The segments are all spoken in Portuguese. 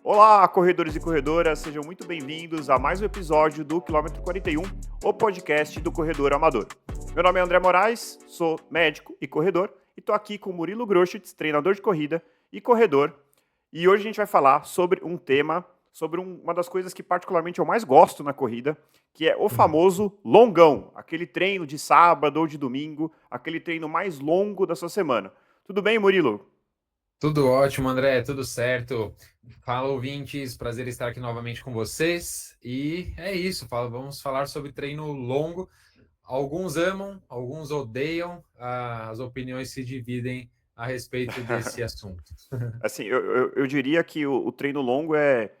Olá, corredores e corredoras, sejam muito bem-vindos a mais um episódio do Quilômetro 41, o podcast do Corredor Amador. Meu nome é André Moraes, sou médico e corredor e estou aqui com Murilo Groschitz, treinador de corrida e corredor. E hoje a gente vai falar sobre um tema, sobre uma das coisas que particularmente eu mais gosto na corrida, que é o Uhum. famoso longão, aquele treino de sábado ou de domingo, aquele treino mais longo da sua semana. Tudo bem, Murilo? Tudo ótimo, André, tudo certo. Fala, ouvintes, prazer estar aqui novamente com vocês. E é isso, vamos falar sobre treino longo. Alguns amam, alguns odeiam, as opiniões se dividem a respeito desse assunto. Assim, eu diria que o treino longo é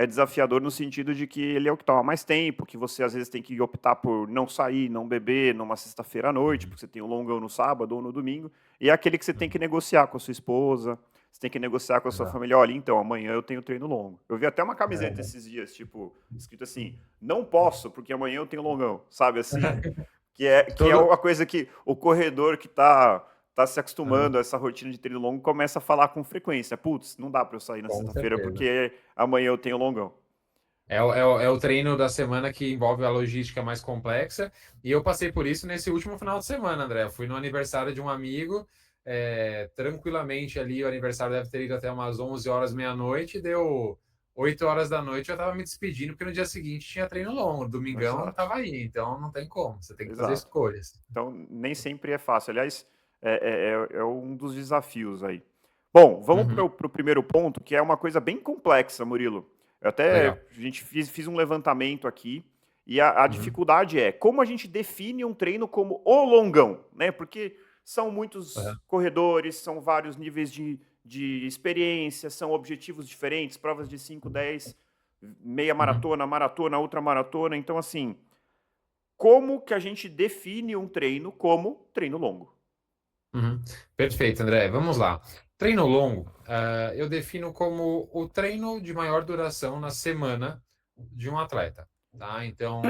desafiador no sentido de que ele é o que toma mais tempo, que você às vezes tem que optar por não sair, não beber numa sexta-feira à noite, Uhum, porque você tem um longão no sábado ou no domingo, e é aquele que você tem que uhum, negociar com a sua esposa, você tem que negociar com a sua exato. família, olha, então, amanhã eu tenho treino longo. Eu vi até uma camiseta esses dias, tipo, escrito assim, não posso, porque amanhã eu tenho longão, sabe assim? Que é Todo. uma coisa que o corredor que tá se acostumando Uhum, a essa rotina de treino longo começa a falar com frequência. Putz, não dá para eu sair na com sexta-feira certeza. porque amanhã eu tenho longão. É o treino da semana que envolve a logística mais complexa. E eu passei por isso nesse último final de semana, André. Eu fui no aniversário de um amigo, tranquilamente ali. O aniversário deve ter ido até umas 11 horas, meia-noite. Deu 8 horas da noite. Eu estava me despedindo, porque no dia seguinte tinha treino longo. Domingão eu Exato, estava aí. Então não tem como. Você tem que fazer exato. escolhas. Então nem sempre é fácil. Aliás, é um dos desafios aí. Bom, vamos para Uhum, o primeiro ponto, que é uma coisa bem complexa, Murilo. legal. A gente fiz um levantamento aqui e a Uhum, dificuldade é como a gente define um treino como o longão, né? Porque são muitos uhum, corredores, são vários níveis de experiência, são objetivos diferentes, provas de 5, 10, meia uhum. maratona, maratona, ultramaratona. Então, assim, como que a gente define um treino como treino longo? Uhum. Perfeito, André. Vamos lá. Treino longo, eu defino como o treino de maior duração na semana de um atleta, tá? Então,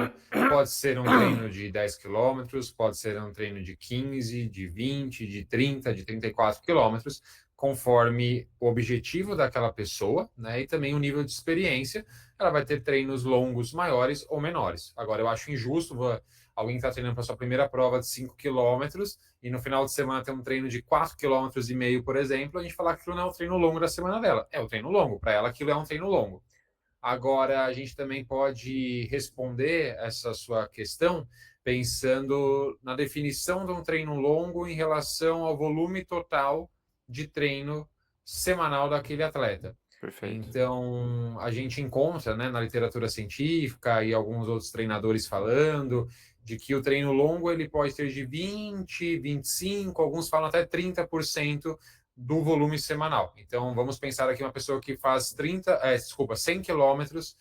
pode ser um treino de 10 quilômetros, pode ser um treino de 15, de 20, de 30, de 34 quilômetros, conforme o objetivo daquela pessoa, né? E também o nível de experiência. Ela vai ter treinos longos maiores ou menores. Agora, eu acho injusto alguém que está treinando para sua primeira prova de 5 quilômetros e no final de semana tem um treino de 4,5 km, por exemplo, a gente falar que aquilo não é o treino longo da semana dela. É o treino longo, para ela aquilo é um treino longo. Agora, a gente também pode responder essa sua questão pensando na definição de um treino longo em relação ao volume total de treino semanal daquele atleta. Perfeito. Então, a gente encontra, né, na literatura científica e alguns outros treinadores falando de que o treino longo ele pode ter de 20, 25, alguns falam até 30% do volume semanal. Então, vamos pensar aqui uma pessoa que faz 100 quilômetros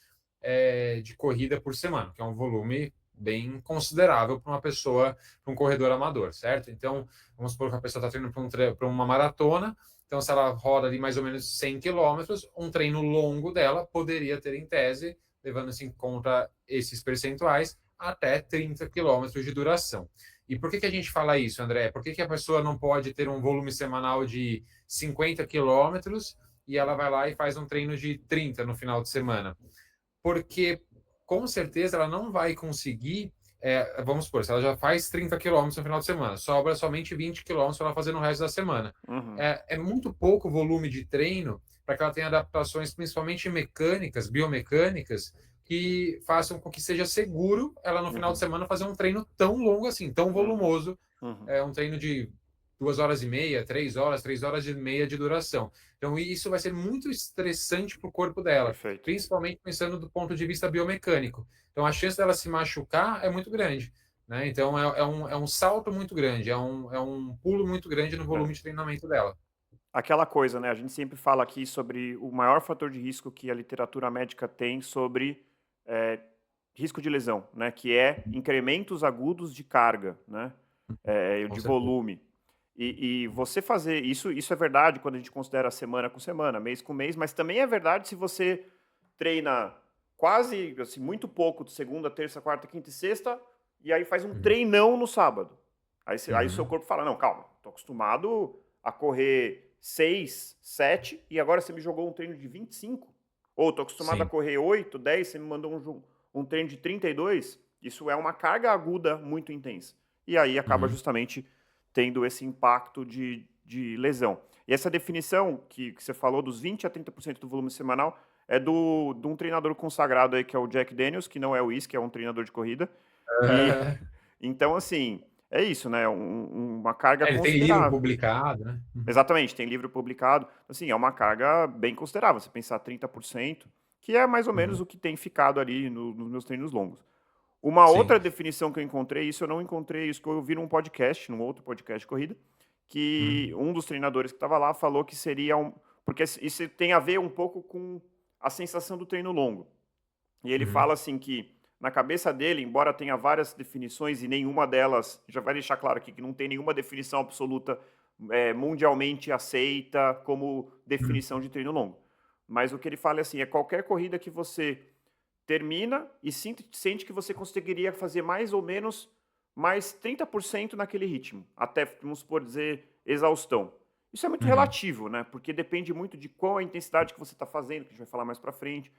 de corrida por semana, que é um volume bem considerável para uma pessoa, para um corredor amador, certo? Então, vamos supor que a pessoa está treinando para uma maratona, então, se ela roda ali mais ou menos 100 quilômetros, um treino longo dela poderia ter, em tese, levando-se em conta esses percentuais, até 30 quilômetros de duração. E por que a gente fala isso, André? Por que a pessoa não pode ter um volume semanal de 50 quilômetros e ela vai lá e faz um treino de 30 no final de semana? Porque com certeza ela não vai conseguir. Vamos supor, se ela já faz 30 quilômetros no final de semana, sobra somente 20 quilômetros para ela fazer no resto da semana. Uhum. É muito pouco volume de treino para que ela tenha adaptações, principalmente mecânicas, biomecânicas, que façam com que seja seguro ela no final de Uhum. semana fazer um treino tão longo assim, tão Uhum. volumoso, Uhum. um treino de 2 horas e meia, 3 horas e meia de duração. Então, isso vai ser muito estressante para o corpo dela, Perfeito. principalmente pensando do ponto de vista biomecânico. Então, a chance dela se machucar é muito grande. Né? Então, é um salto muito grande, é um pulo muito grande no É. volume de treinamento dela. Aquela coisa, né? A gente sempre fala aqui sobre o maior fator de risco que a literatura médica tem sobre eh, risco de lesão, né? Que é incrementos agudos de carga, né? Com De certeza. volume. E você fazer isso é verdade quando a gente considera semana com semana, mês com mês, mas também é verdade se você treina quase, assim, muito pouco de segunda, terça, quarta, quinta e sexta, e aí faz um Uhum. aí no sábado. Aí o seu Uhum. corpo fala, não, calma, tô acostumado a correr 6, 7 e agora você me jogou um treino de 25. Ou tô acostumado a sim. correr 8, 10, você me mandou um treino de 32, isso é uma carga aguda muito intensa. E aí acaba Uhum, justamente tendo esse impacto de lesão. E essa definição que você falou dos 20 a 30% do volume semanal é de um treinador consagrado aí, que é o Jack Daniels, que não é o Is, que é um treinador de corrida. E então, assim, é isso, né? Uma carga Ele tem livro considerável. publicado, né? Uhum, Exatamente, tem livro publicado. Assim, é uma carga bem considerável. Você pensar 30%, que é mais ou menos uhum, o que tem ficado ali nos meus treinos longos. Uma sim. outra definição que eu encontrei, isso eu não encontrei, isso que eu vi num podcast, num outro podcast de corrida, que Uhum, um dos treinadores que estava lá falou que seria um. Porque isso tem a ver um pouco com a sensação do treino longo. E ele uhum, fala assim que, na cabeça dele, embora tenha várias definições e nenhuma delas, já vai deixar claro aqui que não tem nenhuma definição absoluta mundialmente aceita como uhum, definição de treino longo. Mas o que ele fala é assim, é qualquer corrida que você termina e sente que você conseguiria fazer mais ou menos mais 30% naquele ritmo, até, vamos supor, dizer, exaustão. Isso é muito uhum. relativo, né? Porque depende muito de qual a intensidade que você está fazendo, que a gente vai falar mais para frente.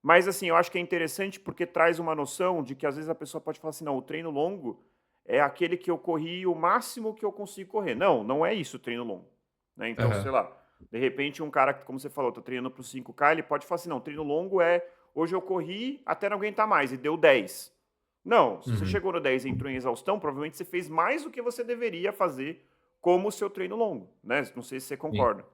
Mas, assim, eu acho que é interessante porque traz uma noção de que às vezes a pessoa pode falar assim: não, o treino longo é aquele que eu corri o máximo que eu consigo correr. Não, não é isso o treino longo. Né? Então, sei Aham. lá, de repente um cara que, como você falou, tá treinando para o 5K, ele pode falar assim: não, treino longo é hoje eu corri até não aguentar mais e deu 10. Não, se você Uhum. chegou no 10 e entrou em exaustão, provavelmente você fez mais do que você deveria fazer como o seu treino longo, né? Não sei se você Sim. concorda.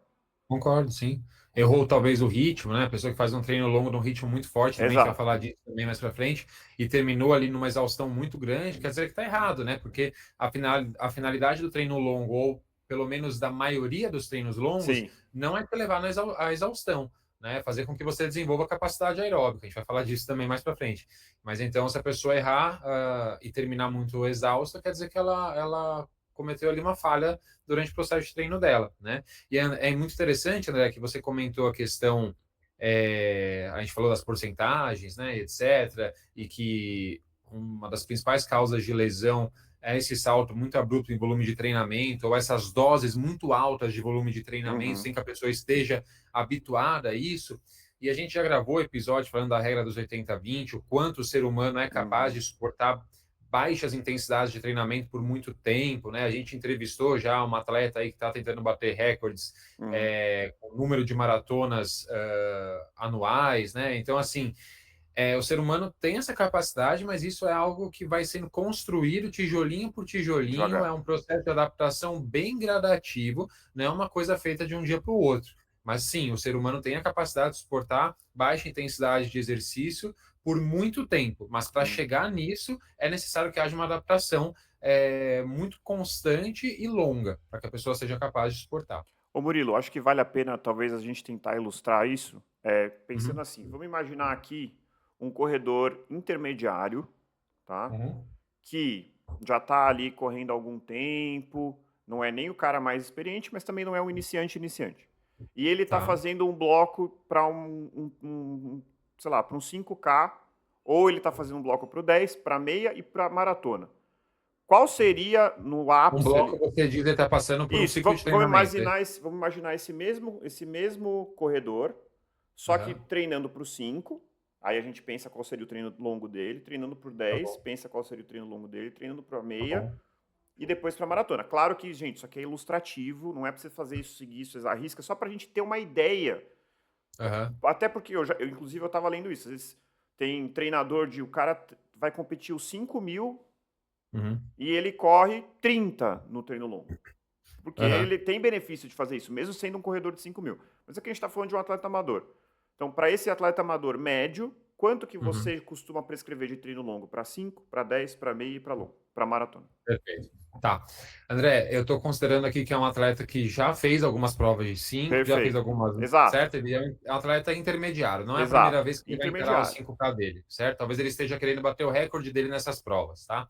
Concordo, sim. Errou talvez o ritmo, né? A pessoa que faz um treino longo num ritmo muito forte, também a gente vai Exato. falar disso também mais para frente, e terminou ali numa exaustão muito grande, quer dizer que está errado, né? Porque a finalidade do treino longo, ou pelo menos da maioria dos treinos longos, Sim. não é te levar à exaustão, né? Fazer com que você desenvolva capacidade aeróbica. A gente vai falar disso também mais para frente. Mas então, se a pessoa errar e terminar muito exausta, quer dizer que ela cometeu ali uma falha durante o processo de treino dela, né? E é muito interessante, André, que você comentou a questão, a gente falou das porcentagens, né, etc., e que uma das principais causas de lesão é esse salto muito abrupto em volume de treinamento, ou essas doses muito altas de volume de treinamento, Uhum. sem que a pessoa esteja habituada a isso. E a gente já gravou episódio falando da regra dos 80-20, o quanto o ser humano é capaz Uhum. de suportar baixas intensidades de treinamento por muito tempo, né? A gente entrevistou já uma atleta aí que está tentando bater recordes Uhum. com o número de maratonas anuais, né? Então, assim, o ser humano tem essa capacidade, mas isso é algo que vai sendo construído tijolinho por tijolinho, é Devagar. um processo de adaptação bem gradativo, não é uma coisa feita de um dia para o outro. Mas sim, o ser humano tem a capacidade de suportar baixa intensidade de exercício por muito tempo, mas para Sim. chegar nisso é necessário que haja uma adaptação muito constante e longa, para que a pessoa seja capaz de suportar. Ô Murilo, acho que vale a pena talvez a gente tentar ilustrar isso, pensando Uhum, assim, vamos imaginar aqui um corredor intermediário, tá? uhum, Que já está ali correndo há algum tempo, não é nem o cara mais experiente, mas também não é um iniciante. E ele está tá. fazendo um bloco para sei lá, para um 5K, ou ele está fazendo um bloco para o 10, para meia e para maratona. Qual seria no Um ápice bloco, ali? você diz, ele está passando por um Isso, ciclo de treinamento. É isso? vamos imaginar esse mesmo corredor, só que Aham, treinando para o 5, aí a gente pensa qual seria o treino longo dele, treinando para o tá 10, bom, pensa qual seria o treino longo dele, treinando para a tá meia bom. e depois para a maratona. Claro que, gente, isso aqui é ilustrativo, não é para você fazer isso, seguir isso, à risca, só para a gente ter uma ideia. Aham, Até porque inclusive, eu estava lendo isso. Às vezes tem treinador o cara vai competir os 5.000 uhum, e ele corre 30 no treino longo. Porque aham, ele tem benefício de fazer isso, mesmo sendo um corredor de 5.000. Mas aqui a gente está falando de um atleta amador. Então, para esse atleta amador médio, quanto que uhum. você costuma prescrever de treino longo? Para 5, para 10, para meia e para longo? Para maratona. Perfeito. Tá. André, eu estou considerando aqui que é um atleta que já fez algumas provas de 5, já fez Perfeito. algumas, Exato. certo? Ele é um atleta intermediário, não é a primeira Exato. vez que ele vai encarar os Intermediário. 5K dele, certo? Talvez ele esteja querendo bater o recorde dele nessas provas, tá?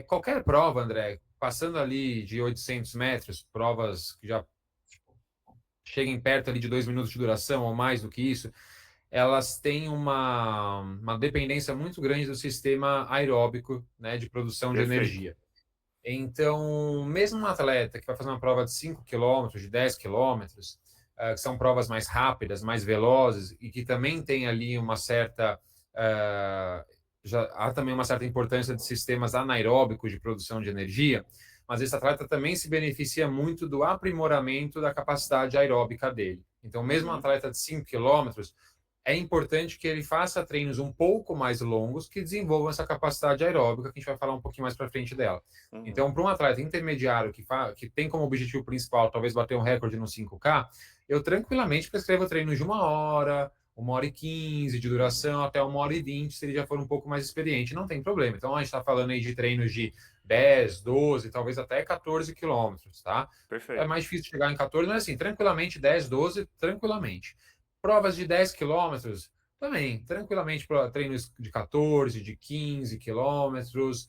Qualquer prova, André, passando ali de 800 metros, provas que já cheguem perto ali de 2 minutos de duração ou mais do que isso, elas têm uma dependência muito grande do sistema aeróbico, né, de produção de Perfeito. energia. Então, mesmo um atleta que vai fazer uma prova de 5 quilômetros, de 10 quilômetros, que são provas mais rápidas, mais velozes, e que também tem ali uma certa... já há também uma certa importância de sistemas anaeróbicos de produção de energia, mas esse atleta também se beneficia muito do aprimoramento da capacidade aeróbica dele. Então, mesmo um Uhum. atleta de 5 quilômetros, é importante que ele faça treinos um pouco mais longos que desenvolvam essa capacidade aeróbica, que a gente vai falar um pouquinho mais para frente dela. Uhum. Então, para um atleta intermediário que tem como objetivo principal talvez bater um recorde no 5K, eu tranquilamente prescrevo treinos de 1 hora e 15 de duração, até 1 hora e 20, se ele já for um pouco mais experiente, não tem problema. Então, a gente está falando aí de treinos de 10, 12, talvez até 14 quilômetros, tá? É Perfeito. mais difícil chegar em 14, mas assim, tranquilamente 10, 12, tranquilamente. Provas de 10 quilômetros, também, tranquilamente, para treinos de 14, de 15 quilômetros.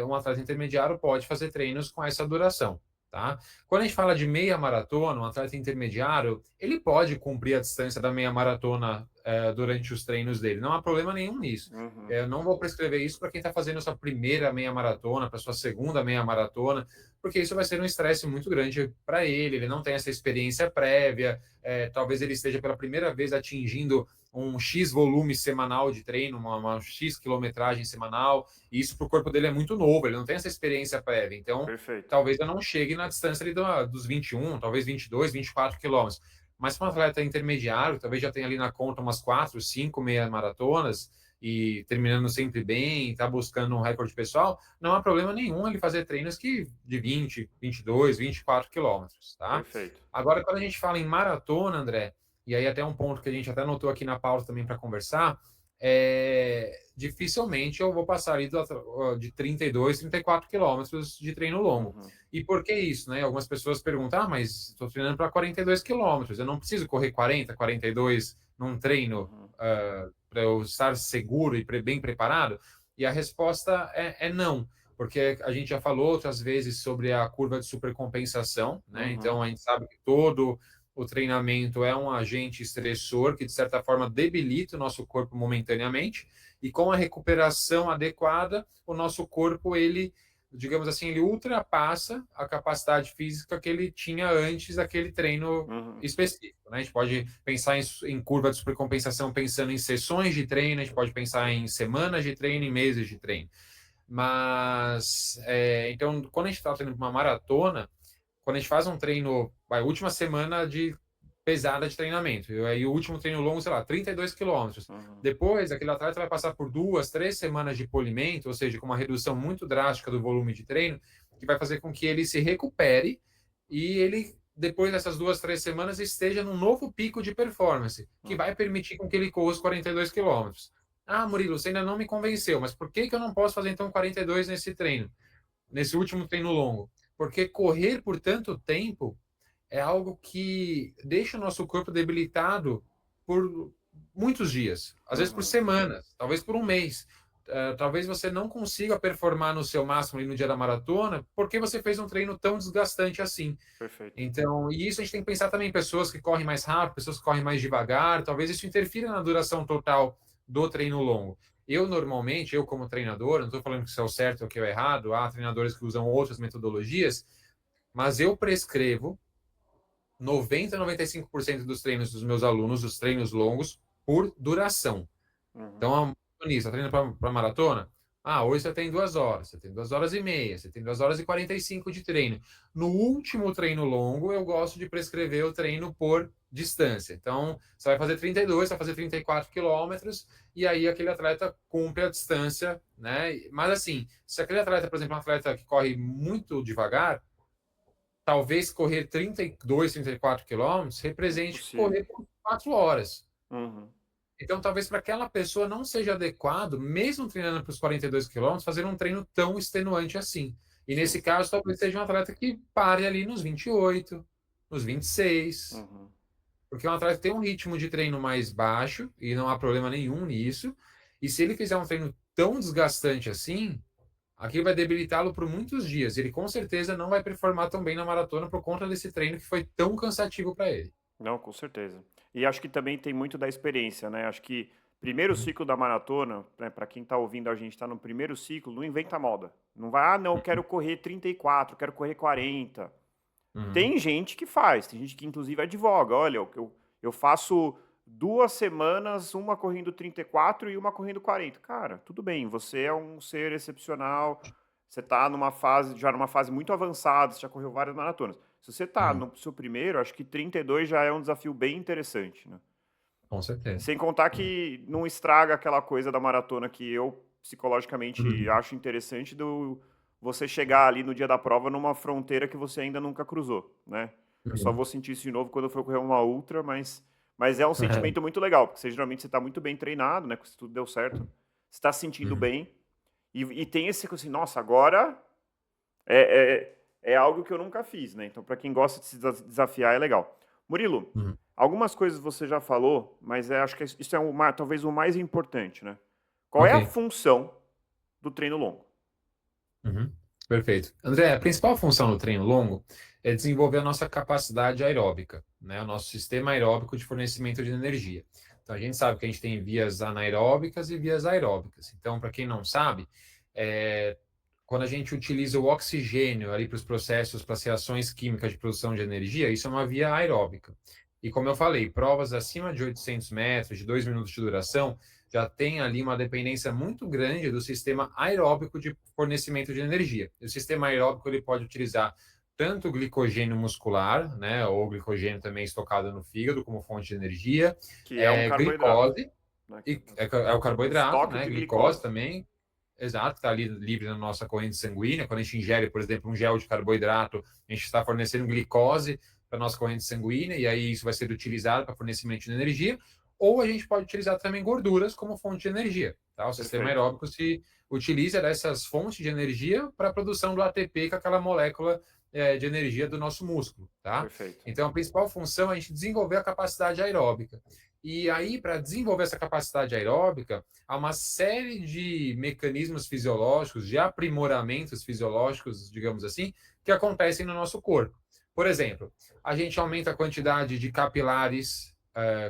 Um atleta intermediário pode fazer treinos com essa duração, tá? Quando a gente fala de meia maratona, um atleta intermediário, ele pode cumprir a distância da meia maratona durante os treinos dele. Não há problema nenhum nisso. Uhum. Eu não vou prescrever isso para quem está fazendo a sua primeira meia maratona, para sua segunda meia maratona, porque isso vai ser um estresse muito grande para ele. Ele não tem essa experiência prévia, talvez ele esteja pela primeira vez atingindo um X volume semanal de treino, uma X quilometragem semanal, e isso para o corpo dele é muito novo, ele não tem essa experiência prévia. Então, Perfeito. talvez eu não chegue na distância ali dos 21, talvez 22, 24 quilômetros. Mas para um atleta intermediário, talvez já tenha ali na conta umas 4, 5 meia maratonas e terminando sempre bem, está buscando um recorde pessoal, não há problema nenhum ele fazer treinos de 20, 22, 24 quilômetros, tá? Perfeito. Agora, quando a gente fala em maratona, André, e aí até um ponto que a gente até anotou aqui na pauta também para conversar, dificilmente eu vou passar ali de 32, 34 quilômetros de treino longo. Uhum. E por que isso, né? Algumas pessoas perguntam, mas estou treinando para 42 quilômetros, eu não preciso correr 40, 42 num treino Uhum. para eu estar seguro e bem preparado? E a resposta é não, porque a gente já falou outras vezes sobre a curva de supercompensação, né? Uhum. Então a gente sabe que todo o treinamento é um agente estressor que, de certa forma, debilita o nosso corpo momentaneamente, e com a recuperação adequada, o nosso corpo, ele, digamos assim, ele ultrapassa a capacidade física que ele tinha antes daquele treino Uhum. específico, né? A gente pode pensar em curva de supercompensação pensando em sessões de treino, a gente pode pensar em semanas de treino, em meses de treino. Mas, então, quando a gente está treinando uma maratona, quando a gente faz um treino, última semana de pesada de treinamento, e aí o último treino longo, sei lá, 32 quilômetros. Uhum. Depois, aquele atleta vai passar por 2, 3 semanas de polimento, ou seja, com uma redução muito drástica do volume de treino, que vai fazer com que ele se recupere e ele, depois dessas 2, 3 semanas, esteja num novo pico de performance, que vai permitir com que ele corra os 42 quilômetros. Ah, Murilo, você ainda não me convenceu, mas por que eu não posso fazer então 42 nesse treino, nesse último treino longo? Porque correr por tanto tempo é algo que deixa o nosso corpo debilitado por muitos dias, às vezes por Uhum. semanas, talvez por um mês. Talvez você não consiga performar no seu máximo no dia da maratona porque você fez um treino tão desgastante assim. Perfeito. Então, e isso a gente tem que pensar também em pessoas que correm mais rápido, pessoas que correm mais devagar, talvez isso interfira na duração total do treino longo. Normalmente, eu como treinador, não estou falando que isso é o certo ou que é o errado, há treinadores que usam outras metodologias, mas eu prescrevo 90 a 95% dos treinos dos meus alunos, os treinos longos, por duração. Uhum. Então, a maratonista, treina para maratona? Hoje você tem 2 horas, você tem 2 horas e meia, você tem 2 horas e 45 de treino. No último treino longo, eu gosto de prescrever o treino por distância. Então, você vai fazer 32, você vai fazer 34 quilômetros, e aí aquele atleta cumpre a distância, né? Mas assim, se aquele atleta, por exemplo, é um atleta que corre muito devagar, talvez correr 32, 34 quilômetros represente Impossível. correr por 4 horas. Uhum. Então, talvez para aquela pessoa não seja adequado, mesmo treinando para os 42 quilômetros, fazer um treino tão extenuante assim. E Sim. nesse caso, talvez seja um atleta que pare ali nos 28, nos 26, Uhum. porque é um atleta que tem um ritmo de treino mais baixo e não há problema nenhum nisso. E se ele fizer um treino tão desgastante assim, aquilo vai debilitá-lo por muitos dias. Ele com certeza não vai performar tão bem na maratona por conta desse treino que foi tão cansativo para ele. Não, com certeza. E acho que também tem muito da experiência, né? Acho que primeiro ciclo da maratona, né, para quem está ouvindo a gente está no primeiro ciclo, não inventa moda. Não vai, não, eu quero correr 34, quero correr 40. Uhum. Tem gente que faz, tem gente que inclusive advoga. Olha, eu faço 2 semanas, uma correndo 34 e uma correndo 40. Cara, tudo bem, você é um ser excepcional, você está já numa fase muito avançada, você já correu várias maratonas. Se você está Uhum. no seu primeiro, acho que 32 já é um desafio bem interessante, né? Com certeza. Sem contar que não estraga aquela coisa da maratona que eu psicologicamente Uhum. acho interessante do você chegar ali no dia da prova numa fronteira que você ainda nunca cruzou, né? Eu só vou Uhum. sentir isso de novo quando eu for correr uma ultra, mas é um sentimento muito legal, porque geralmente você está muito bem treinado, né? Se tudo deu certo, você está se sentindo Uhum. bem e tem esse assim, nossa, agora é algo que eu nunca fiz, né? Então, para quem gosta de se desafiar, é legal. Murilo, Uhum. algumas coisas você já falou, mas acho que isso é talvez o mais importante, né? Qual é a Ok. função do treino longo? Uhum. Perfeito. André, a principal função do treino longo é desenvolver a nossa capacidade aeróbica, né? O nosso sistema aeróbico de fornecimento de energia. Então, a gente sabe que a gente tem vias anaeróbicas e vias aeróbicas. Então, para quem não sabe, é, quando a gente utiliza o oxigênio ali para os processos, para as reações químicas de produção de energia, isso é uma via aeróbica. E como eu falei, provas acima de 800 metros, de 2 minutos de duração, já tem ali uma dependência muito grande do sistema aeróbico de fornecimento de energia. O sistema aeróbico ele pode utilizar tanto o glicogênio muscular, né, ou glicogênio também estocado no fígado como fonte de energia, Que é um carboidrato, glicose, né? e é o É um carboidrato, estoque né, de glicose glicose. também, exato, está ali livre na nossa corrente sanguínea. Quando a gente ingere, por exemplo, um gel de carboidrato, a gente está fornecendo glicose para a nossa corrente sanguínea, e aí isso vai ser utilizado para fornecimento de energia, ou a gente pode utilizar também gorduras como fonte de energia. Tá? O sistema Perfeito, aeróbico se utiliza dessas fontes de energia para a produção do ATP, que é aquela molécula de energia do nosso músculo. Tá? perfeito. Então, a principal função é a gente desenvolver a capacidade aeróbica. E aí, para desenvolver essa capacidade aeróbica, há uma série de mecanismos fisiológicos, de aprimoramentos fisiológicos, digamos assim, que acontecem no nosso corpo. Por exemplo, a gente aumenta a quantidade de capilares.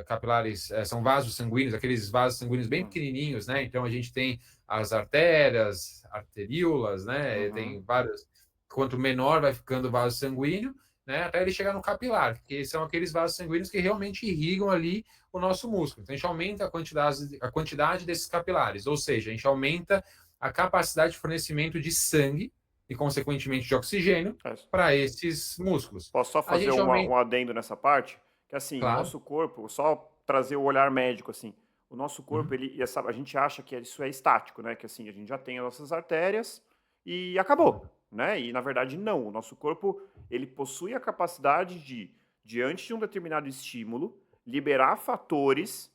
Capilares são vasos sanguíneos, aqueles vasos sanguíneos bem Hum, pequenininhos, né? Então a gente tem as artérias, arteríolas, né? Uhum, Tem vários. Quanto menor vai ficando o vaso sanguíneo, né? Até ele chegar no capilar, que são aqueles vasos sanguíneos que realmente irrigam ali o nosso músculo. Então, a gente aumenta a quantidade desses capilares, ou seja, a gente aumenta a capacidade de fornecimento de sangue e, consequentemente, de oxigênio é. para esses músculos. Posso só A fazer gente aumenta, um adendo nessa parte? Que assim, o claro. nosso corpo, só trazer o olhar médico, assim, o nosso corpo, Uhum, a gente acha que isso é estático, né? Que assim, a gente já tem as nossas artérias e acabou, né? E na verdade não, o nosso corpo, ele possui a capacidade de, diante de um determinado estímulo, liberar fatores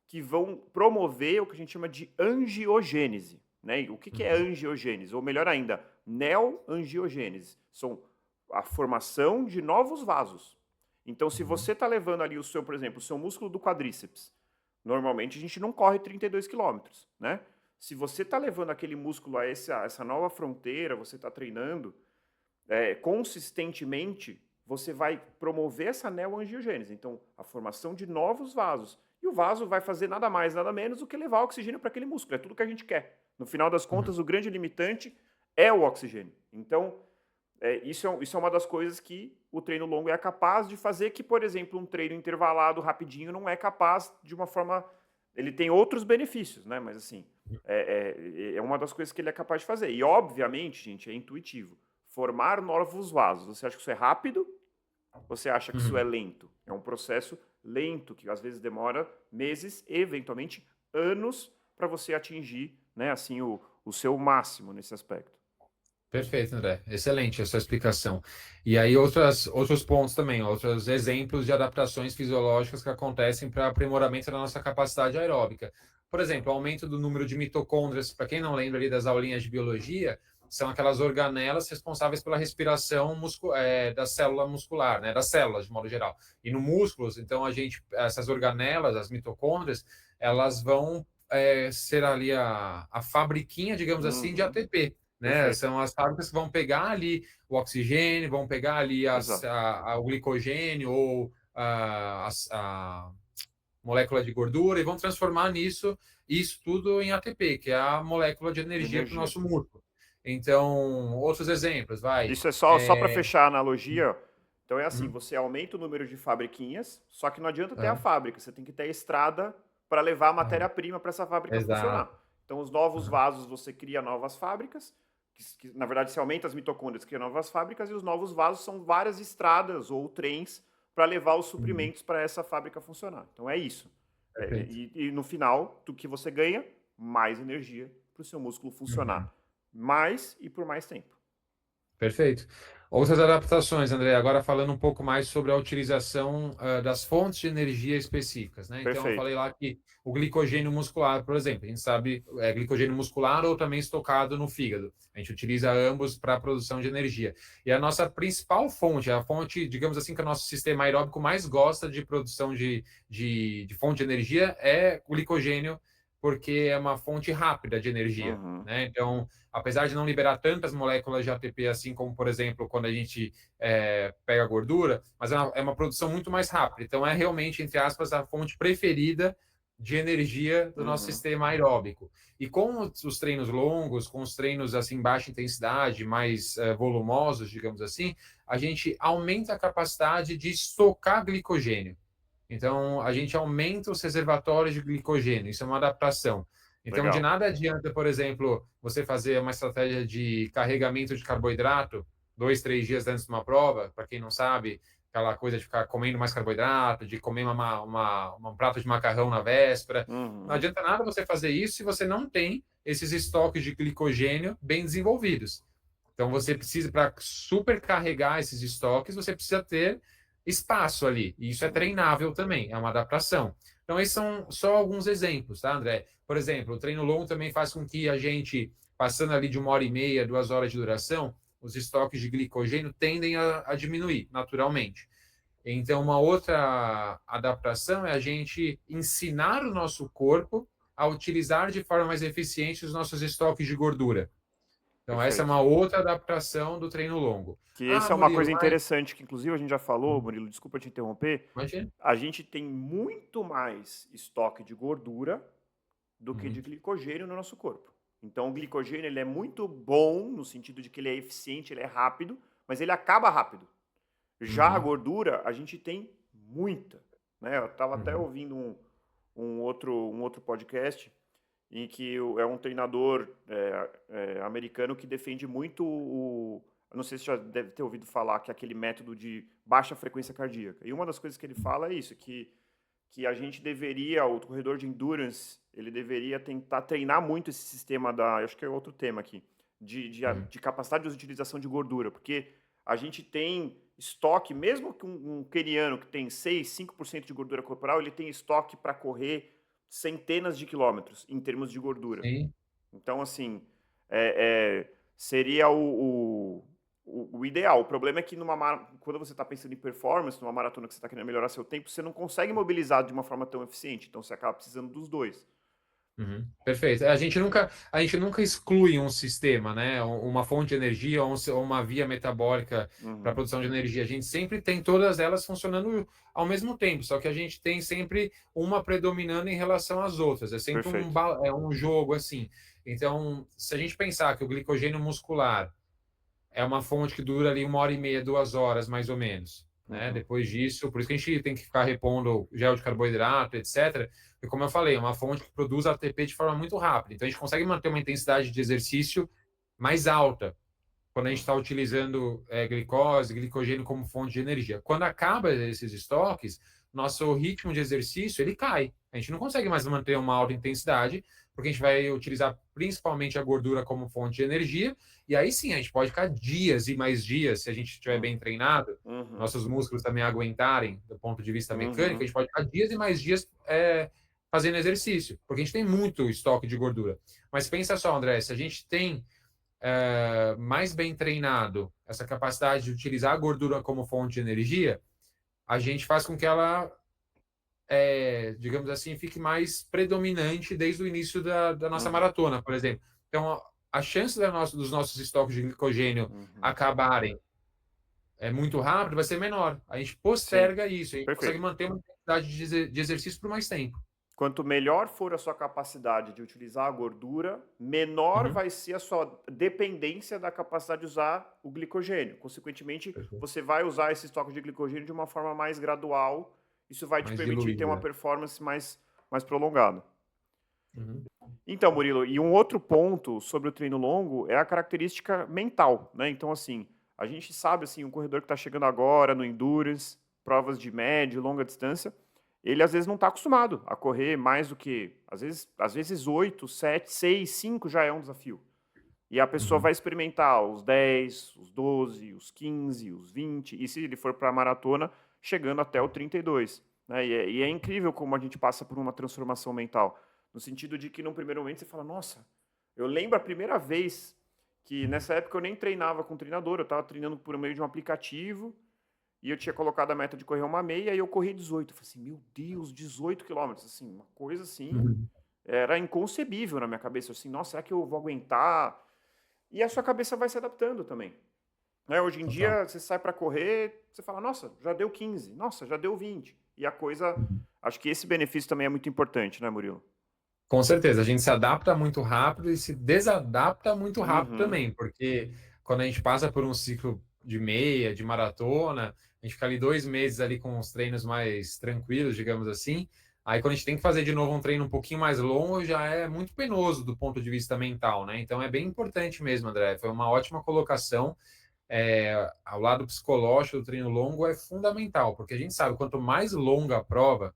que vão promover o que a gente chama de angiogênese, né? E o que é uhum, angiogênese? Ou melhor ainda, neoangiogênese. São a formação de novos vasos. Então, se uhum, você está levando ali por exemplo, o seu músculo do quadríceps, normalmente a gente não corre 32 quilômetros, né? Se você está levando aquele músculo a essa nova fronteira, você está treinando consistentemente, você vai promover essa neoangiogênese. Então, a formação de novos vasos. E o vaso vai fazer nada mais, nada menos do que levar oxigênio para aquele músculo. É tudo que a gente quer. No final das uhum. contas, o grande limitante é o oxigênio. Então, isso é uma das coisas que o treino longo é capaz de fazer, que, por exemplo, um treino intervalado rapidinho não é capaz de uma forma. Ele tem outros benefícios, né? Mas assim, é uma das coisas que ele é capaz de fazer. E, obviamente, gente, é intuitivo. Formar novos vasos. Você acha que isso é rápido? Você acha que isso é Uhum. lento? É um processo lento, que às vezes demora meses, eventualmente anos, para você atingir, né, assim, o seu máximo nesse aspecto. Perfeito, André. Excelente a sua explicação. E aí, outros pontos também, outros exemplos de adaptações fisiológicas que acontecem para aprimoramento da nossa capacidade aeróbica. Por exemplo, aumento do número de mitocôndrias. Para quem não lembra ali das aulinhas de biologia, são aquelas organelas responsáveis pela respiração da célula muscular, né? Das células, de modo geral. E no músculos, então, essas organelas, as mitocôndrias, elas vão ser ali a fabriquinha, digamos assim, de Uhum, ATP, né? perfeito. São as fábricas que vão pegar ali o oxigênio, vão pegar ali Exato. o glicogênio ou a molécula de gordura e vão transformar isso tudo em ATP, que é a molécula de De energia para o energia. nosso músculo. Então, outros exemplos, vai. Isso é só para fechar a analogia. Então é assim, Uhum. você aumenta o número de fabriquinhas, só que não adianta ter a Aham, fábrica, você tem que ter a estrada para levar a aham. matéria-prima para essa fábrica funcionar. Exato. Então os novos Aham, vasos você cria novas fábricas, na verdade você aumenta as mitocôndrias, cria novas fábricas, e os novos vasos são várias estradas ou trens para levar os uhum. suprimentos para essa fábrica funcionar. Então é isso. Perfeito. E no final, do que você ganha, mais energia para o seu músculo Uhum. funcionar mais e por mais tempo. Perfeito. Outras adaptações, André, agora falando um pouco mais sobre a utilização das fontes de energia específicas, né? Então, eu Perfeito. falei lá que o glicogênio muscular, por exemplo, a gente sabe é glicogênio muscular ou também estocado no fígado. A gente utiliza ambos para a produção de energia. E a nossa principal fonte, a fonte, digamos assim, que o nosso sistema aeróbico mais gosta de produção de fonte de energia é o glicogênio, porque é uma fonte rápida de energia, Uhum. né? Então, apesar de não liberar tantas moléculas de ATP, assim como, por exemplo, quando a gente pega gordura, mas é uma produção muito mais rápida. Então, é realmente, entre aspas, a fonte preferida de energia do nosso Uhum. sistema aeróbico. E com os treinos longos, com os treinos assim baixa intensidade, mais volumosos, digamos assim, a gente aumenta a capacidade de estocar glicogênio. Então, a gente aumenta os reservatórios de glicogênio. Isso é uma adaptação. Então, de Legal. nada adianta, por exemplo, você fazer uma estratégia de carregamento de carboidrato 2, 3 dias antes de uma prova. Para quem não sabe, aquela coisa de ficar comendo mais carboidrato, de comer um prato de macarrão na véspera. Não Uhum. adianta nada você fazer isso se você não tem esses estoques de glicogênio bem desenvolvidos. Então, você precisa, para supercarregar esses estoques, você precisa ter espaço ali. E isso é Uhum. treinável também, é uma adaptação. Então, esses são só alguns exemplos, tá, André? Por exemplo, o treino longo também faz com que a gente, passando ali de 1 hora e meia, 2 horas de duração, os estoques de glicogênio tendem a diminuir naturalmente. Então, uma outra adaptação é a gente ensinar o nosso corpo a utilizar de forma mais eficiente os nossos estoques de gordura. Então, essa é Perfeito. uma outra adaptação do treino longo. Que Ah, essa é uma Murilo, coisa mas. interessante, que inclusive a gente já falou, Murilo, desculpa te interromper, Imagina. a gente tem muito mais estoque de gordura do que de Uhum, glicogênio no nosso corpo. Então o glicogênio ele é muito bom no sentido de que ele é eficiente, ele é rápido, mas ele acaba rápido. Já a uhum, gordura, a gente tem muita. Né? Eu estava até uhum. ouvindo um outro podcast em que é um treinador americano que defende muito o. Eu não sei se você já deve ter ouvido falar que é aquele método de baixa frequência cardíaca. E uma das coisas que ele fala é isso, que a gente deveria, o corredor de endurance, ele deveria tentar treinar muito esse sistema acho que é outro tema aqui, Uhum. de capacidade de utilização de gordura, porque a gente tem estoque, mesmo que um queniano que tem 6, 5% de gordura corporal, ele tem estoque para correr centenas de quilômetros em termos de gordura. Sim, Então, assim, seria o ideal. O problema é que quando você está pensando em performance, numa maratona que você está querendo melhorar seu tempo, você não consegue mobilizar de uma forma tão eficiente. Então, você acaba precisando dos dois. uhum. Perfeito. A gente nunca exclui um sistema, né? Uma fonte de energia ou uma via metabólica para a Uhum. produção de energia. A gente sempre tem todas elas funcionando ao mesmo tempo, só que a gente tem sempre uma predominando em relação às outras. É sempre Perfeito. é um jogo assim. Então, se a gente pensar que o glicogênio muscular é uma fonte que dura ali 1 hora e meia, 2 horas, mais ou menos. Né? Uhum. Depois disso, por isso que a gente tem que ficar repondo gel de carboidrato, etc. E como eu falei, é uma fonte que produz ATP de forma muito rápida. Então a gente consegue manter uma intensidade de exercício mais alta quando a gente está Uhum. utilizando glicose, glicogênio como fonte de energia. Quando acaba esses estoques, nosso ritmo de exercício ele cai. A gente não consegue mais manter uma alta intensidade, porque a gente vai utilizar principalmente a gordura como fonte de energia, e aí sim a gente pode ficar dias e mais dias, se a gente estiver bem treinado, Uhum. nossos músculos também aguentarem do ponto de vista mecânico, a Uhum. gente pode ficar dias e mais dias fazendo exercício, porque a gente tem muito estoque de gordura. Mas pensa só, André, se a gente tem mais bem treinado essa capacidade de utilizar a gordura como fonte de energia, a gente faz com que ela, digamos assim, fique mais predominante desde o início da nossa Uhum. maratona, por exemplo. Então, a chance dos nossos estoques de glicogênio Uhum. acabarem muito rápido vai ser menor. A gente Sim. posterga isso, a gente consegue Perfeito. manter uma intensidade de exercício por mais tempo. quanto melhor for a sua capacidade de utilizar a gordura, menor Uhum. vai ser a sua dependência da capacidade de usar o glicogênio. Consequentemente, Perfeito. você vai usar esse estoque de glicogênio de uma forma mais gradual. Isso vai te Mais permitir ter uma diluída. performance mais prolongada. Uhum. Então, Murilo, e um outro ponto sobre o treino longo é a característica mental, né? Então, assim, a gente sabe, assim, um corredor que está chegando agora no Endurance, provas de média e longa distância, ele às vezes não está acostumado a correr mais do que, às vezes 8, 7, 6, 5 já é um desafio. E a pessoa Uhum. vai experimentar os 10, os 12, os 15, os 20, e se ele for para a maratona, chegando até o 32. Né? E é incrível como a gente passa por uma transformação mental. No sentido de que, num primeiro momento, você fala, nossa, eu lembro a primeira vez que, nessa época, eu nem treinava com treinador, eu estava treinando por meio de um aplicativo, e eu tinha colocado a meta de correr uma meia, e eu corri 18. Eu falei assim, meu Deus, 18 quilômetros, assim, uma coisa assim, Uhum. era inconcebível na minha cabeça. Assim, nossa, será que eu vou aguentar? E a sua cabeça vai se adaptando também. Né? Hoje em Total. dia, você sai para correr, você fala, nossa, já deu 15, nossa, já deu 20. E a coisa, Uhum. acho que esse benefício também é muito importante, né, Murilo? Com certeza, a gente se adapta muito rápido e se desadapta muito rápido Uhum, também, porque quando a gente passa por um ciclo de meia, de maratona, a gente fica ali 2 meses ali com os treinos mais tranquilos, digamos assim. Aí quando a gente tem que fazer de novo um treino um pouquinho mais longo, já é muito penoso do ponto de vista mental, né? Então é bem importante mesmo, André. Foi uma ótima colocação. Ao lado psicológico do treino longo é fundamental, porque a gente sabe quanto mais longa a prova,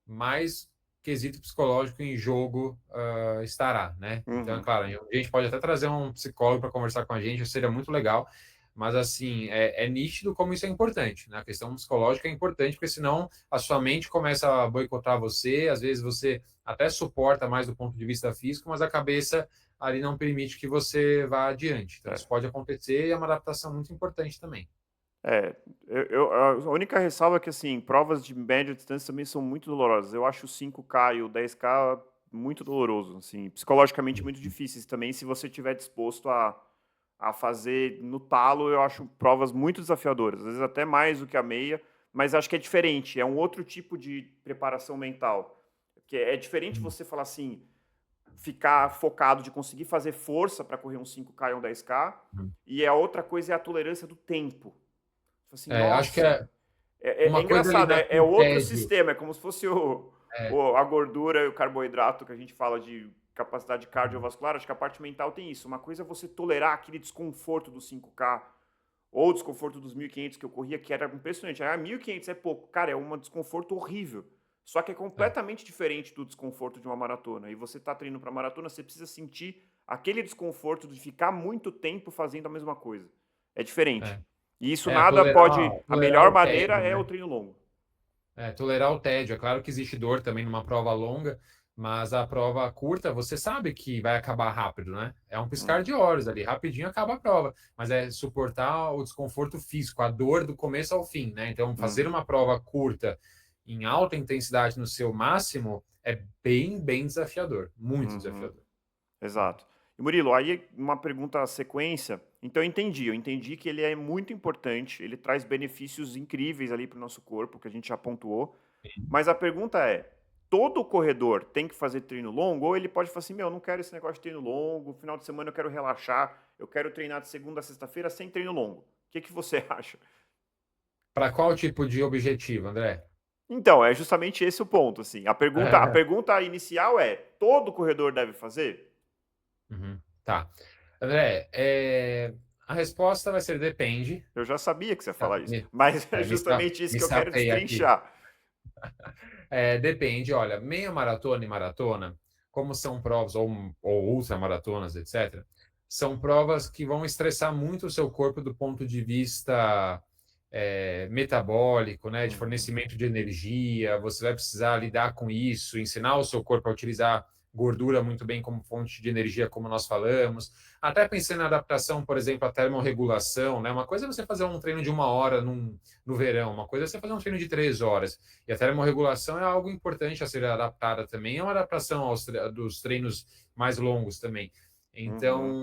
mais quesito psicológico em jogo estará, né? Então, é uhum. claro, a gente pode até trazer um psicólogo para conversar com a gente, seria muito legal, mas assim, é nítido como isso é importante, né? A questão psicológica é importante, porque senão a sua mente começa a boicotar você, às vezes você até suporta mais do ponto de vista físico, mas a cabeça ali não permite que você vá adiante. Então, É. isso pode acontecer e é uma adaptação muito importante também. É, a única ressalva é que, assim, provas de média distância também são muito dolorosas. Eu acho o 5K e o 10K muito doloroso, assim, psicologicamente muito difíceis também, se você estiver disposto a fazer no talo, eu acho provas muito desafiadoras, às vezes até mais do que a meia, mas acho que é diferente, é um outro tipo de preparação mental, que é diferente Uhum. você falar assim, ficar focado de conseguir fazer força para correr um 5K e um 10K, e a outra coisa é a tolerância do tempo. Assim, Acho que nossa, é é uma coisa engraçado, lidar é com o outro tédio. sistema, é como se fosse É, a gordura e o carboidrato que a gente fala de capacidade cardiovascular. Acho que a parte mental tem isso. Uma coisa é você tolerar aquele desconforto do 5K ou o desconforto dos 1.500 que eu corria, que era impressionante. 1.500 é pouco. Cara, é um desconforto horrível. Só que é é, completamente diferente do desconforto de uma maratona. E você está treinando para maratona, você precisa sentir aquele desconforto de ficar muito tempo fazendo a mesma coisa. É diferente. é. E isso nada Tolerar, pode. A tolerar melhor o maneira tédio, é o né? treino longo. Tolerar o tédio. É claro que existe dor também numa prova longa, mas a prova curta, você sabe que vai acabar rápido, né? É um piscar Uhum, de olhos ali, rapidinho acaba a prova. Mas é suportar o desconforto físico, a dor do começo ao fim, né? Então, fazer uhum, uma prova curta em alta intensidade no seu máximo é bem, bem desafiador. Muito uhum, desafiador. exato. E Murilo, aí uma pergunta sequência. Então eu entendi que ele é muito importante, ele traz benefícios incríveis ali para o nosso corpo, que a gente já pontuou. Mas a pergunta é: todo corredor tem que fazer treino longo? Ou ele pode falar assim, meu, eu não quero esse negócio de treino longo, final de semana eu quero relaxar, eu quero treinar de segunda a sexta-feira sem treino longo. O que você acha? Para qual tipo de objetivo, André? Então, é justamente esse o ponto, assim. A pergunta inicial é: todo corredor deve fazer? Uhum, tá. André, a resposta vai ser depende. Eu já sabia que você ia Tá, falar isso, mas é Me, sa- justamente isso me que eu quero sapei aqui. destrinchar. Depende, olha, meia maratona e maratona, como são provas, ou ultramaratonas, etc., são provas que vão estressar muito o seu corpo do ponto de vista metabólico, né, de Uhum, fornecimento de energia. Você vai precisar lidar com isso, ensinar o seu corpo a utilizar gordura muito bem como fonte de energia, como nós falamos. Até pensando na adaptação, por exemplo, à termorregulação, né? Uma coisa é você fazer um treino de 1 hora no verão, uma coisa é você fazer um treino de 3 horas. E a termorregulação é algo importante a ser adaptada também, é uma adaptação dos treinos mais longos também. uhum,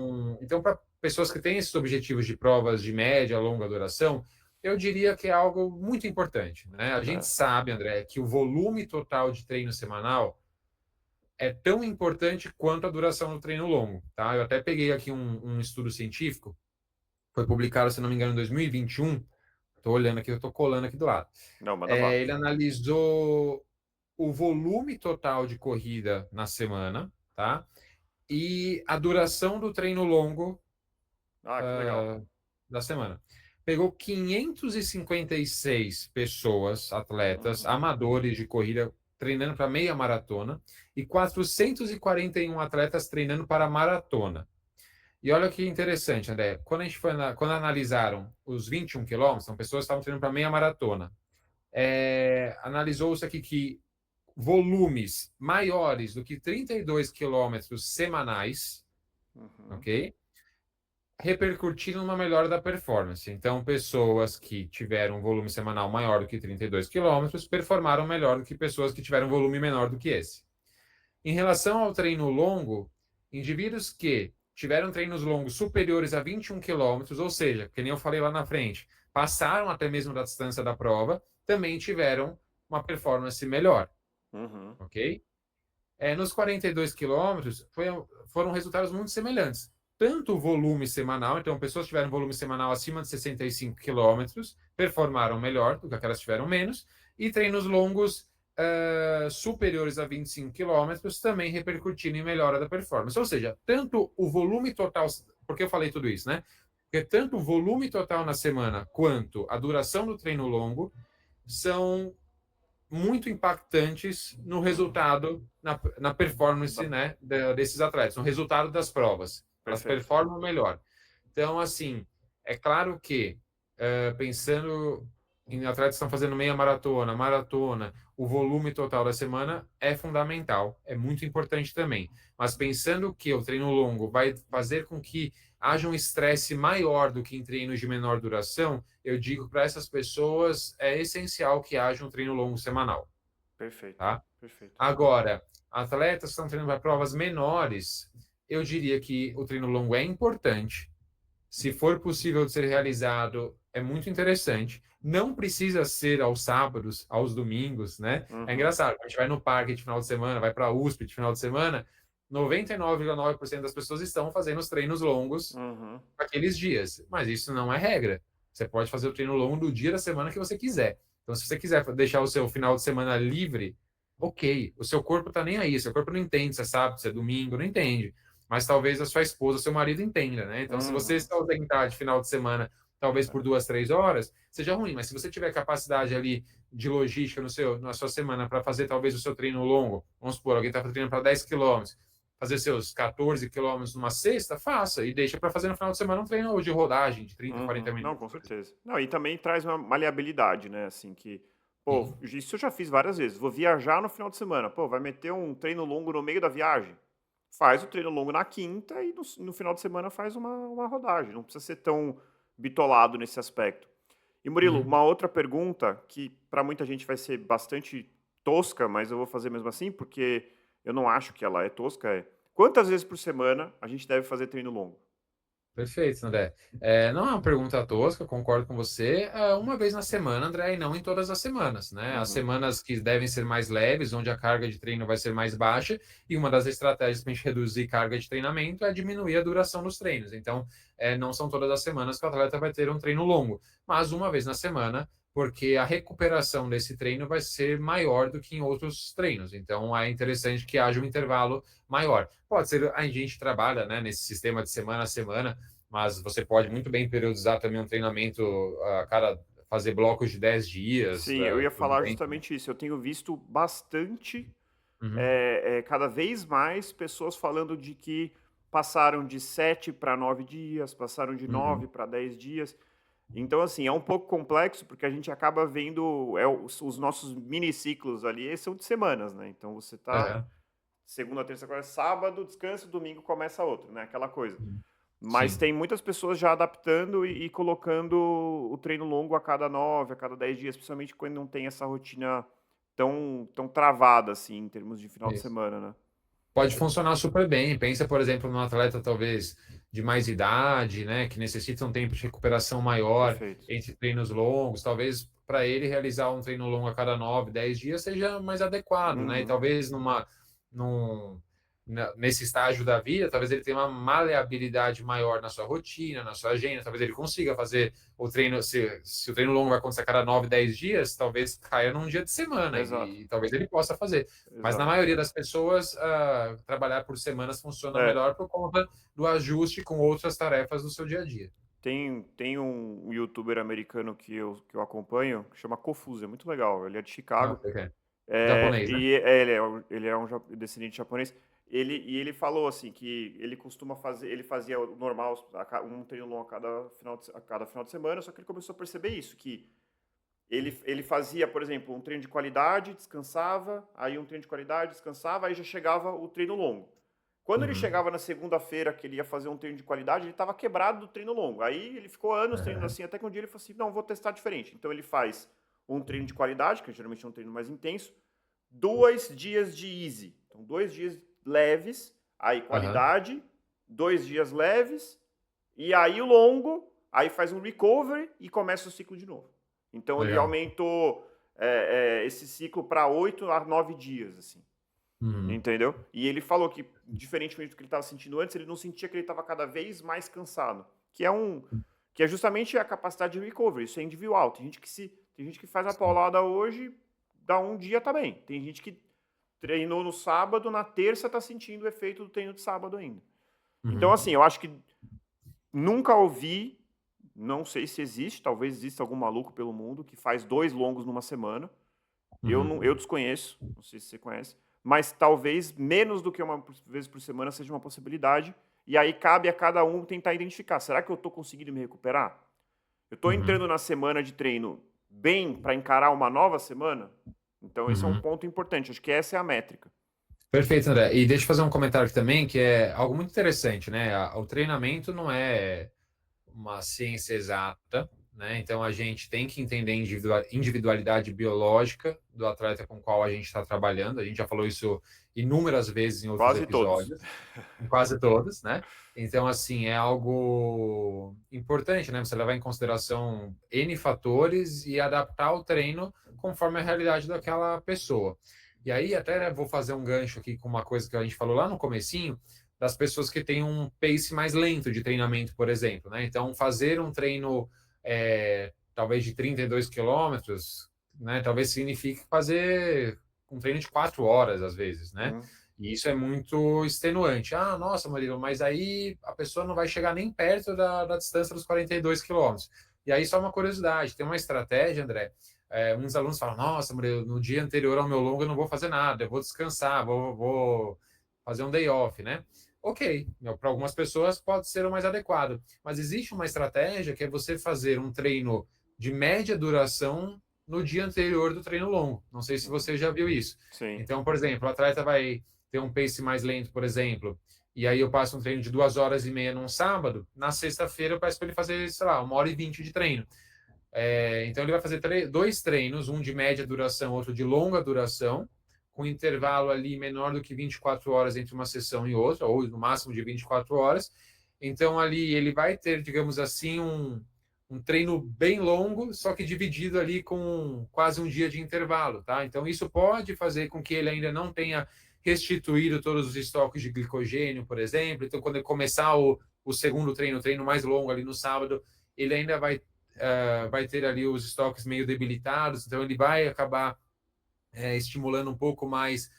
Então para pessoas que têm esses objetivos de provas de média, longa duração, eu diria que é algo muito importante, né? A gente é, sabe, André, que o volume total de treino semanal é tão importante quanto a duração do treino longo, tá? Eu até peguei aqui um estudo científico, foi publicado, se não me engano, em 2021. Estou olhando aqui, eu estou colando aqui do lado. Não, manda bala. Ele analisou o volume total de corrida na semana, tá? E a duração do treino longo Ah, que legal. da semana. Pegou 556 pessoas, atletas, amadores de corrida, treinando para meia maratona e 441 atletas treinando para maratona. E olha que interessante, André. Quando a gente foi quando analisaram os 21 quilômetros, são pessoas que estavam treinando para meia maratona. Analisou-se aqui que volumes maiores do que 32 quilômetros semanais, ok? Repercutindo numa melhora da performance. Então, pessoas que tiveram um volume semanal maior do que 32 quilômetros performaram melhor do que pessoas que tiveram um volume menor do que esse. Em relação ao treino longo, indivíduos que tiveram treinos longos superiores a 21 quilômetros, ou seja, que nem eu falei lá na frente, passaram até mesmo da distância da prova, também tiveram uma performance melhor, ok? Nos 42 quilômetros, foram resultados muito semelhantes. Tanto o volume semanal, então pessoas que tiveram volume semanal acima de 65 quilômetros performaram melhor do que aquelas que tiveram menos, e treinos longos superiores a 25 quilômetros também repercutindo em melhora da performance. Ou seja, tanto o volume total, por que eu falei tudo isso, né? Porque tanto o volume total na semana quanto a duração do treino longo são muito impactantes no resultado, na performance, né, desses atletas, no resultado das provas. Elas performam melhor. Então, assim, é claro que, pensando em atletas que estão fazendo meia maratona, maratona, o volume total da semana é fundamental, é muito importante também. Mas pensando que o treino longo vai fazer com que haja um estresse maior do que em treinos de menor duração, eu digo para essas pessoas é essencial que haja um treino longo semanal. Perfeito. Tá? Perfeito. Agora, atletas que estão treinando para provas menores, eu diria que o treino longo é importante. Se for possível de ser realizado, é muito interessante. Não precisa ser aos sábados, aos domingos, né? É engraçado, a gente vai no parque de final de semana, vai para a USP de final de semana, 99,9% das pessoas estão fazendo os treinos longos naqueles dias. Mas isso não é regra. Você pode fazer o treino longo do dia da semana que você quiser. Então, se você quiser deixar o seu final de semana livre, ok. O seu corpo tá nem aí. Seu corpo não entende se é sábado, se é domingo, não entende. Mas talvez a sua esposa, seu marido entenda, né? Então, se você se ausentar de final de semana, talvez por 2, 3 horas, seja ruim. Mas se você tiver capacidade ali de logística na sua semana para fazer talvez o seu treino longo, vamos supor, alguém está treinando para 10 quilômetros, fazer seus 14 quilômetros numa sexta, faça. E deixa para fazer no final de semana um treino de rodagem de 30, 40 minutos. Não, com certeza. Não, e também traz uma maleabilidade, né? Assim, que, pô, isso eu já fiz várias vezes. Vou viajar no final de semana. Pô, vai meter um treino longo no meio da viagem? Faz o treino longo na quinta e no final de semana faz uma rodagem. Não precisa ser tão bitolado nesse aspecto. E, Murilo, uma outra pergunta que para muita gente vai ser bastante tosca, mas eu vou fazer mesmo assim, porque eu não acho que ela é tosca, é: quantas vezes por semana a gente deve fazer treino longo? Perfeito, André. Não é uma pergunta tosca, concordo com você. Uma vez na semana, André, e não em todas as semanas, né? As semanas que devem ser mais leves, onde a carga de treino vai ser mais baixa, e uma das estratégias para a gente reduzir carga de treinamento é diminuir a duração dos treinos. Então, não são todas as semanas que o atleta vai ter um treino longo, mas uma vez na semana, porque a recuperação desse treino vai ser maior do que em outros treinos. Então, é interessante que haja um intervalo maior. Pode ser, a gente trabalha, né, nesse sistema de semana a semana, mas você pode muito bem periodizar também um treinamento fazer blocos de 10 dias. Sim, eu ia Tudo falar bem. justamente isso. Eu tenho visto bastante, Uhum, cada vez mais, pessoas falando de que passaram de 7 para 9 dias, passaram de uhum. 9 para 10 dias. Então, assim, é um pouco complexo, porque a gente acaba vendo os nossos miniciclos ali, eles são de semanas, né? Então, você tá Aham. segunda, terça, quarta, sábado, descansa, domingo começa outro, né? Aquela coisa. Mas Sim. tem muitas pessoas já adaptando e colocando o treino longo a cada 9, a cada 10 dias, principalmente quando não tem essa rotina tão travada, assim, em termos de final de Isso. semana, né? Pode funcionar super bem. Pensa, por exemplo, num atleta talvez de mais idade, né, que necessita um tempo de recuperação maior Perfeito. entre treinos longos. Talvez para ele realizar um treino longo a cada 9, 10 dias seja mais adequado, né? E Uhum. talvez nesse estágio da vida, talvez ele tenha uma maleabilidade maior na sua rotina, na sua agenda, talvez ele consiga fazer o treino, se o treino longo vai acontecer a cada 9, 10 dias, talvez caia num dia de semana Exato, e talvez ele possa fazer. Mas na exato. maioria das pessoas, trabalhar por semanas funciona É, melhor por conta do ajuste com outras tarefas do seu dia a dia. tem um youtuber americano que eu acompanho, que chama Kofuzi, é muito legal. Ele é de Ah, Chicago. ok. É, Japonês, né? e ele é um descendente japonês. Ele falou assim que ele costuma fazer, ele fazia o normal, um treino longo a cada final de semana, só que ele começou a perceber isso, que ele fazia, por exemplo, um treino de qualidade, descansava, aí um treino de qualidade, descansava, aí já chegava o treino longo. Quando ele Uhum. chegava na segunda-feira que ele ia fazer um treino de qualidade, ele estava quebrado do treino longo. Aí ele ficou anos treinando assim, até que um dia ele falou assim: não, vou testar diferente. Então ele faz um treino de qualidade, que geralmente é um treino mais intenso, 2 dias de easy. Então, 2 dias leves, aí Aham. qualidade, 2 dias leves, e aí o longo, aí faz um recovery e começa o ciclo de novo. Então ele Legal. aumentou esse ciclo para 8 a 9 dias, assim. Uhum. Entendeu? E ele falou que, diferentemente do que ele estava sentindo antes, ele não sentia que ele estava cada vez mais cansado. Que é justamente a capacidade de recovery. Isso é individual. Tem gente que faz a Sim. paulada hoje, dá um dia tá bem. Tem gente que treinou no sábado, na terça tá sentindo o efeito do treino de sábado ainda. Então, Uhum. assim, eu acho que nunca ouvi, não sei se existe, talvez exista algum maluco pelo mundo que faz 2 longos numa semana. Uhum. Eu desconheço, não sei se você conhece, mas talvez menos do que uma vez por semana seja uma possibilidade. E aí cabe a cada um tentar identificar: será que eu estou conseguindo me recuperar? Eu estou Uhum. entrando na semana de treino bem para encarar uma nova semana? Então esse é um Uhum. ponto importante. Acho que essa é a métrica. Perfeito, André. E deixa eu fazer um comentário também, que é algo muito interessante, né? O treinamento não é uma ciência exata, né? Então a gente tem que entender a individualidade biológica do atleta com o qual a gente está trabalhando. A gente já falou isso inúmeras vezes em outros Quase todos. episódios, em quase todos, né? Então, assim, é algo importante, né? Você levar em consideração N fatores e adaptar o treino conforme a realidade daquela pessoa. E aí, até né, vou fazer um gancho aqui com uma coisa que a gente falou lá no comecinho, das pessoas que têm um pace mais lento de treinamento, por exemplo, né? Então, fazer um treino talvez de 32 quilômetros, né? Talvez signifique fazer um treino de 4 horas, às vezes, né? Hum, E isso é muito extenuante. Ah, nossa, Murilo, mas aí a pessoa não vai chegar nem perto da distância dos 42 quilômetros. E aí, só uma curiosidade: tem uma estratégia, André. Muitos alunos falam: nossa, Murilo, no dia anterior ao meu longo eu não vou fazer nada, eu vou descansar, vou fazer um day off, né? Ok, para algumas pessoas pode ser o mais adequado, mas existe uma estratégia que é você fazer um treino de média duração no dia anterior do treino longo. Não sei se uhum. você já viu isso. Sim. Então, por exemplo, o atleta vai ter um pace mais lento, por exemplo, e aí eu passo um treino de 2 horas e meia num sábado, na sexta-feira eu peço para ele fazer, sei lá, 1 hora e 20 de treino. Então ele vai fazer 2 treinos, um de média duração, outro de longa duração, com intervalo ali menor do que 24 horas entre uma sessão e outra, ou no máximo de 24 horas. Então ali ele vai ter, digamos assim, um treino bem longo, só que dividido ali com quase um dia de intervalo, tá? Então isso pode fazer com que ele ainda não tenha restituído todos os estoques de glicogênio, por exemplo. Então quando ele começar o segundo treino, o treino mais longo ali no sábado, ele ainda vai ter ali os estoques meio debilitados, então ele vai acabar estimulando um pouco mais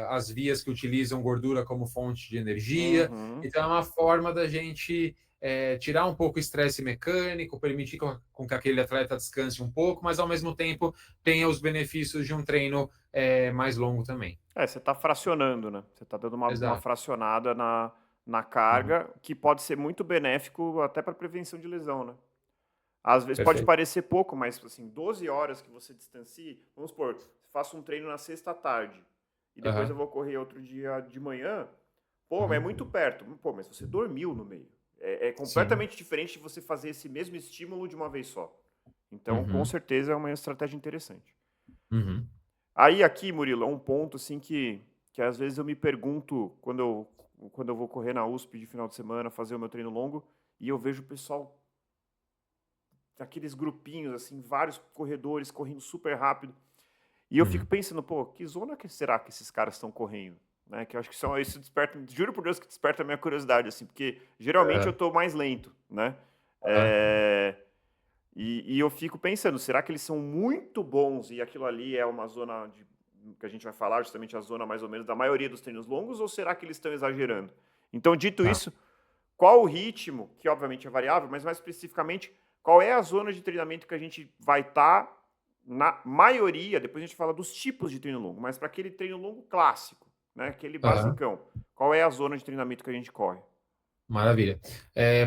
as vias que utilizam gordura como fonte de energia. Uhum. Então é uma forma da gente tirar um pouco o estresse mecânico, permitir com que aquele atleta descanse um pouco, mas ao mesmo tempo tenha os benefícios de um treino mais longo também. Você está fracionando, né? Você está dando uma Exato. fracionada na Uhum. carga, que pode ser muito benéfico até para prevenção de lesão, né? Às vezes pode Perfeito. parecer pouco, mas assim, 12 horas que você distancie, vamos supor, faço um treino na sexta à tarde e depois eu Uhum. vou correr outro dia de manhã, pô, é muito Uhum. perto. Pô, mas você dormiu no meio. É Sim. completamente diferente de você fazer esse mesmo estímulo de uma vez só. Então, com Uhum. certeza é uma estratégia interessante. Uhum. Aí aqui, Murilo, é um ponto assim que às vezes eu me pergunto quando eu vou correr na USP de final de semana, fazer o meu treino longo, e eu vejo o pessoal, aqueles grupinhos, assim, vários corredores correndo super rápido. E eu fico pensando, pô, que zona que será que esses caras estão correndo? Né? Que eu acho que isso desperta, juro por Deus que desperta a minha curiosidade, assim, porque geralmente eu Aham, tô mais lento, né? aham. É, e eu fico pensando, será que eles são muito bons e aquilo ali é uma zona que a gente vai falar, justamente a zona mais ou menos da maioria dos treinos longos, ou será que eles estão exagerando? Então, dito Tá. isso, qual o ritmo, que obviamente é variável, mas mais especificamente, qual é a zona de treinamento que a gente vai estar na maioria, depois a gente fala dos tipos de treino longo, mas para aquele treino longo clássico, né, aquele Aham. basicão, qual é a zona de treinamento que a gente corre? Maravilha.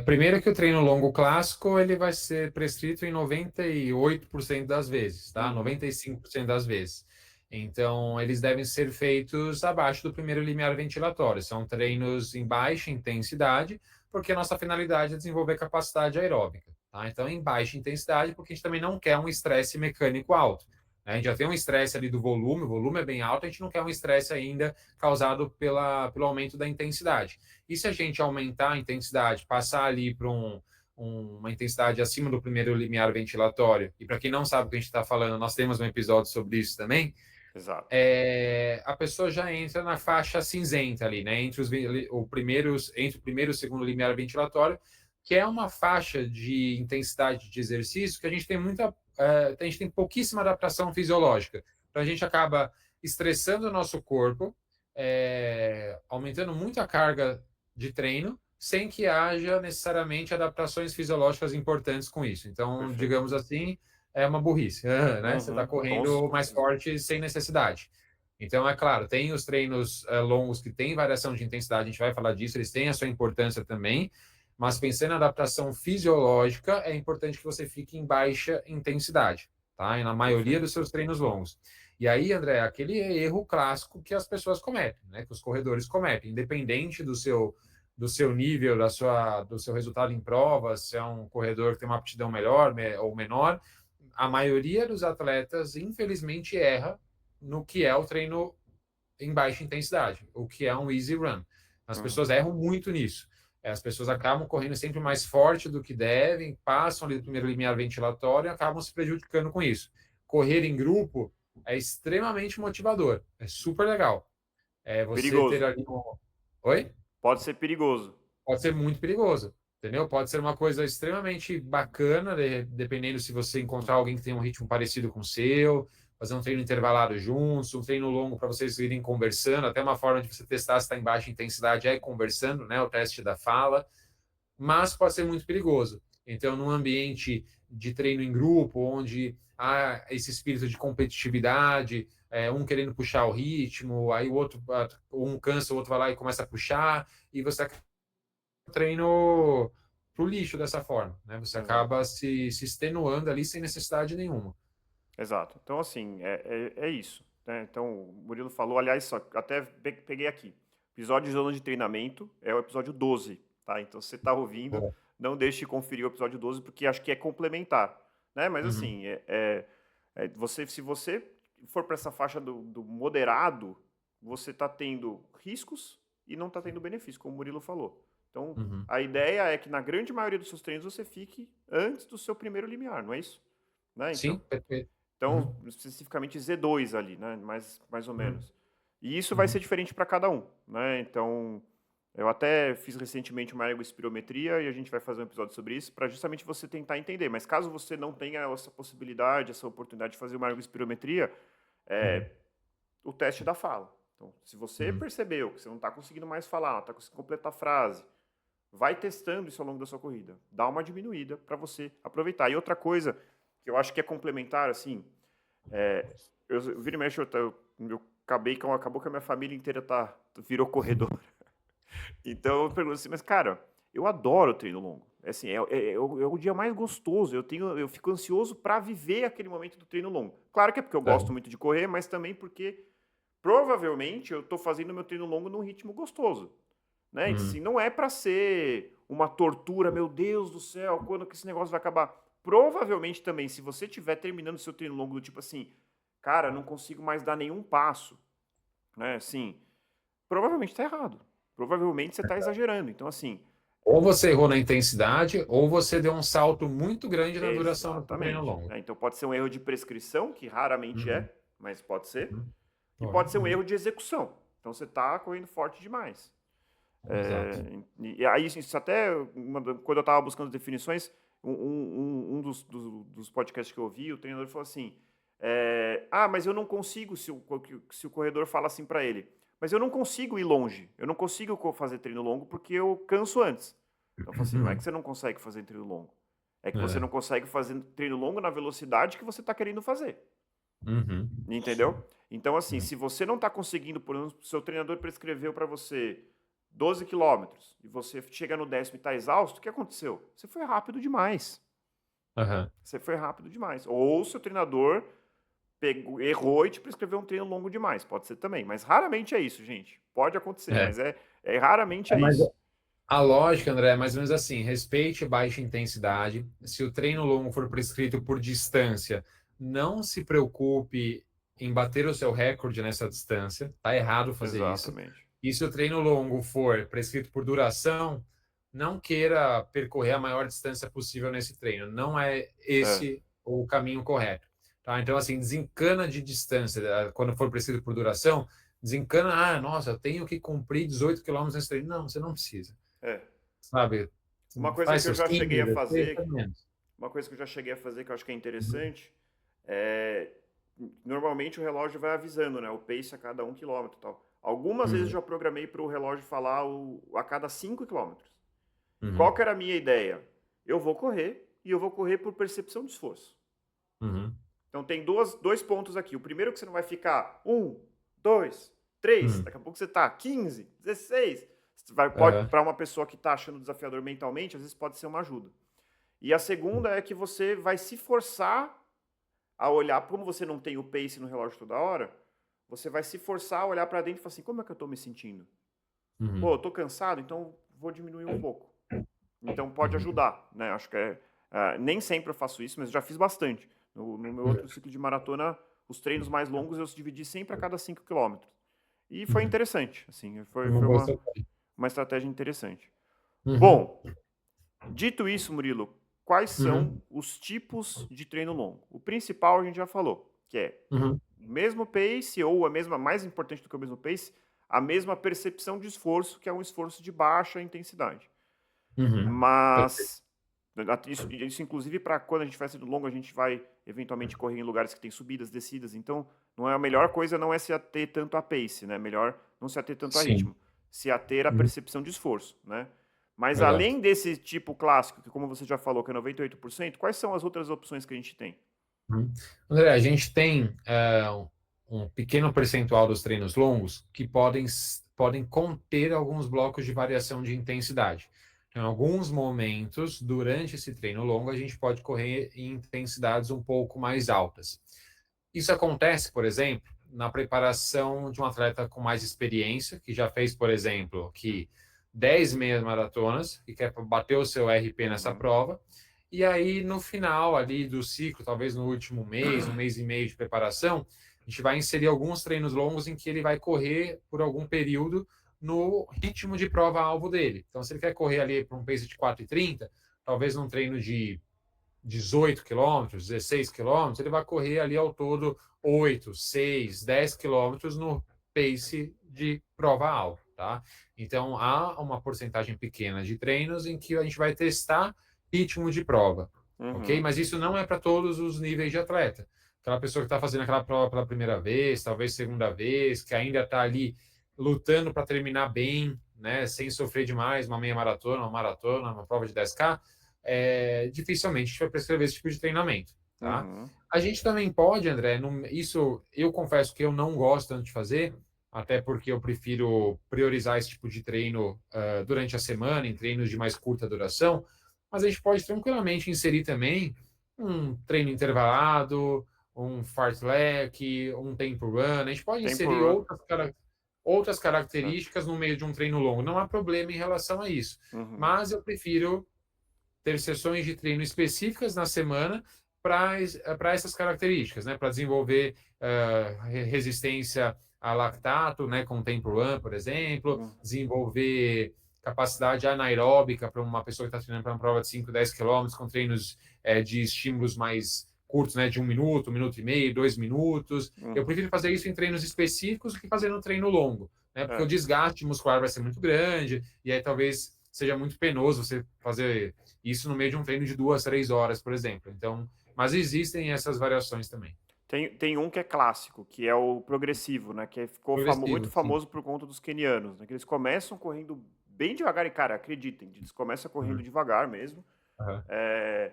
Primeiro que o treino longo clássico ele vai ser prescrito em 98% das vezes, tá? Uhum, 95% das vezes. Então, eles devem ser feitos abaixo do primeiro limiar ventilatório. São treinos em baixa intensidade, porque a nossa finalidade é desenvolver capacidade aeróbica, tá? Então, em baixa intensidade, porque a gente também não quer um estresse mecânico alto, né? A gente já tem um estresse ali do volume, o volume é bem alto, a gente não quer um estresse ainda causado pelo aumento da intensidade. E se a gente aumentar a intensidade, passar ali para uma intensidade acima do primeiro limiar ventilatório, e para quem não sabe o que a gente está falando, nós temos um episódio sobre isso também, exato. a pessoa já entra na faixa cinzenta ali, né? Entre o primeiro e o segundo limiar ventilatório, que é uma faixa de intensidade de exercício que a gente tem a gente tem pouquíssima adaptação fisiológica. Então a gente acaba estressando o nosso corpo, aumentando muito a carga de treino, sem que haja necessariamente adaptações fisiológicas importantes com isso. Então, Perfeito. digamos assim, é uma burrice, né? Você está Uhum, correndo com mais certeza. forte sem necessidade. Então, é claro, tem os treinos longos que têm variação de intensidade, a gente vai falar disso, eles têm a sua importância também, mas pensando na adaptação fisiológica, é importante que você fique em baixa intensidade, tá? E na maioria Perfeito. dos seus treinos longos. E aí, André, aquele erro clássico que as pessoas cometem, né? Que os corredores cometem, independente do seu nível, do seu resultado em provas, se é um corredor que tem uma aptidão melhor ou menor, a maioria dos atletas, infelizmente, erra no que é o treino em baixa intensidade, o que é um easy run. As pessoas Uhum. erram muito nisso. As pessoas acabam correndo sempre mais forte do que devem, passam ali do primeiro limiar ventilatório e acabam se prejudicando com isso. Correr em grupo é extremamente motivador, é super legal. Você ter Perigoso. ali Oi? Pode ser perigoso. Pode ser muito perigoso, entendeu? Pode ser uma coisa extremamente bacana, dependendo se você encontrar alguém que tem um ritmo parecido com o seu, fazer um treino intervalado juntos, um treino longo para vocês irem conversando, até uma forma de você testar se está em baixa intensidade é conversando, né? O teste da fala, mas pode ser muito perigoso. Então, num ambiente de treino em grupo, onde há esse espírito de competitividade, um querendo puxar o ritmo, aí o outro, um cansa, o outro vai lá e começa a puxar, e você treino pro lixo dessa forma, né? Você Exato. acaba se extenuando ali sem necessidade nenhuma. Exato. Então, assim, é isso. Né? Então, o Murilo falou, aliás, só, até peguei aqui. Episódio de zona de treinamento é o episódio 12, tá? Então, se você está ouvindo, Boa. não deixe de conferir o episódio 12, porque acho que é complementar. Né? Mas, Uhum. assim, se você for para essa faixa do moderado, você está tendo riscos e não está tendo benefício, como o Murilo falou. Então, Uhum. a ideia é que na grande maioria dos seus treinos você fique antes do seu primeiro limiar, não é isso? Né? Sim, Então, perfeito. então, Uhum. especificamente Z2 ali, né? Mais ou Uhum. menos. E isso vai ser Uhum. diferente para cada um, né? Então, eu até fiz recentemente uma ergospirometria e a gente vai fazer um episódio sobre isso para justamente você tentar entender. Mas caso você não tenha essa possibilidade, essa oportunidade de fazer uma ergospirometria, Uhum. é o teste da fala. Então, se você Uhum. percebeu que você não está conseguindo mais falar, não está conseguindo completar a frase, vai testando isso ao longo da sua corrida. Dá uma diminuída para você aproveitar. E outra coisa que eu acho que é complementar, assim, é, eu vira e mexe, acabou que a minha família inteira virou corredor. Então eu pergunto assim, mas cara, eu adoro treino longo. Assim, é o dia mais gostoso. Eu fico ansioso para viver aquele momento do treino longo. Claro que é porque eu É. gosto muito de correr, mas também porque provavelmente eu estou fazendo meu treino longo num ritmo gostoso. Né? Então, Uhum. assim, não é para ser uma tortura, meu Deus do céu, quando que esse negócio vai acabar? Provavelmente também, se você estiver terminando seu treino longo do tipo assim, cara, não consigo mais dar nenhum passo, né? Assim, provavelmente está errado. Provavelmente você está exagerando. Então, assim, Ou você errou na intensidade, ou você deu um salto muito grande na duração do seu treino exatamente. longo. Né? Então pode ser um erro de prescrição, que raramente Uhum. é. mas pode ser. E Pode. pode ser um erro de execução. Então você está correndo forte demais. Exato. E aí, isso até, quando eu estava buscando definições, um dos podcasts que eu ouvi, o treinador falou assim, mas eu não consigo, se o corredor fala assim para ele, mas eu não consigo ir longe, eu não consigo fazer treino longo porque eu canso antes. Então eu falei assim, não é que você não consegue fazer treino longo, é que você não consegue fazer treino longo na velocidade que você está querendo fazer. Uhum. Entendeu? Então, assim, se você não está conseguindo, por exemplo, seu treinador prescreveu para você 12 quilômetros e você chega no 10º e está exausto, o que aconteceu? Você foi rápido demais. Uhum. Você foi rápido demais. Ou seu treinador errou e te prescreveu um treino longo demais. Pode ser também. Mas raramente é isso, gente. Pode acontecer, mas raramente é Mas isso. a lógica, André, é mais ou menos assim: respeite baixa intensidade. Se o treino longo for prescrito por distância, não se preocupe em bater o seu recorde nessa distância. Tá errado fazer isso. Exatamente. E se o treino longo for prescrito por duração, não queira percorrer a maior distância possível nesse treino. Não é esse o caminho correto. Tá? Então, assim, desencana de distância. Quando for prescrito por duração, desencana, nossa, eu tenho que cumprir 18 quilômetros nesse treino. Não, você não precisa. Sabe? Uma coisa Faz que eu seus já 15, cheguei a 16, fazer, menos. uma coisa que eu já cheguei a fazer que eu acho que é interessante, é normalmente o relógio vai avisando, né, o pace a cada 1 quilômetro e tal. Algumas vezes eu já programei para o relógio falar a cada 5 quilômetros. Qual que era a minha ideia? Eu vou correr e eu vou correr por percepção de esforço. Então tem dois pontos aqui. O primeiro que você não vai ficar 1, 2, 3, daqui a pouco você tá 15, 16. Para uma pessoa que está achando desafiador mentalmente, às vezes pode ser uma ajuda. E a segunda é que você vai se forçar a olhar, como você não tem o pace no relógio toda hora, você vai se forçar a olhar para dentro e falar assim, como é que eu estou me sentindo? Pô, eu tô cansado, então vou diminuir um pouco. Então pode ajudar, né? Acho que nem sempre eu faço isso, mas eu já fiz bastante. No meu outro ciclo de maratona, os treinos mais longos eu dividi sempre a cada 5 quilômetros. E foi interessante, assim, foi uma estratégia interessante. Bom, dito isso, Murilo, quais são os tipos de treino longo? O principal a gente já falou, que é o mesmo pace ou a mesma, mais importante do que o mesmo pace, a mesma percepção de esforço, que é um esforço de baixa intensidade. Mas isso inclusive para quando a gente faz treino longo, a gente vai eventualmente correr em lugares que tem subidas, descidas, então não é a melhor coisa não é se ater tanto a pace, né? Melhor não se ater tanto a ritmo, se ater a percepção de esforço, né? Mas além desse tipo clássico, que como você já falou, que é 98%, quais são as outras opções que a gente tem? André, a gente tem um pequeno percentual dos treinos longos que podem conter alguns blocos de variação de intensidade. Em alguns momentos, durante esse treino longo, a gente pode correr em intensidades um pouco mais altas. Isso acontece, por exemplo, na preparação de um atleta com mais experiência, que já fez, por exemplo, 10 meias maratonas e quer bater o seu RP nessa prova. E aí, no final ali do ciclo, talvez no último mês, um mês e meio de preparação, a gente vai inserir alguns treinos longos em que ele vai correr por algum período no ritmo de prova-alvo dele. Então, se ele quer correr ali para um pace de 4,30, talvez num treino de 18 quilômetros, 16 quilômetros, ele vai correr ali ao todo 8, 6, 10 quilômetros no pace de prova-alvo, tá? Então, há uma porcentagem pequena de treinos em que a gente vai testar ritmo de prova, ok? Mas isso não é para todos os níveis de atleta. Aquela pessoa que está fazendo aquela prova pela primeira vez, talvez segunda vez, que ainda está ali lutando para terminar bem, né, sem sofrer demais, uma meia maratona, uma prova de 10K, dificilmente a gente vai prescrever esse tipo de treinamento, tá? A gente também pode, André, isso eu confesso que eu não gosto tanto de fazer, até porque eu prefiro priorizar esse tipo de treino durante a semana, em treinos de mais curta duração, mas a gente pode tranquilamente inserir também um treino intervalado, um fartlek, um tempo run, a gente pode inserir outras características no meio de um treino longo, não há problema em relação a isso, mas eu prefiro ter sessões de treino específicas na semana para essas características, né? Para desenvolver resistência a lactato, né? Com tempo run, por exemplo, desenvolver capacidade anaeróbica para uma pessoa que está treinando para uma prova de 5, 10 quilômetros com treinos de estímulos mais curtos, né, de 1 minuto e meio, 2 minutos. Eu Uhum. prefiro fazer isso em treinos específicos do que fazer no treino longo, né? Porque o É. desgaste muscular vai ser muito grande e aí talvez seja muito penoso você fazer isso no meio de um treino de 2, 3 horas, por exemplo. Então, mas existem essas variações também. Tem um que é clássico, que é o progressivo, né? Que ficou muito Progressivo, sim. famoso por conta dos quenianos, né? Que eles começam correndo bem devagar, e, cara, acreditem, eles começam correndo Uhum. devagar mesmo. Aham. É,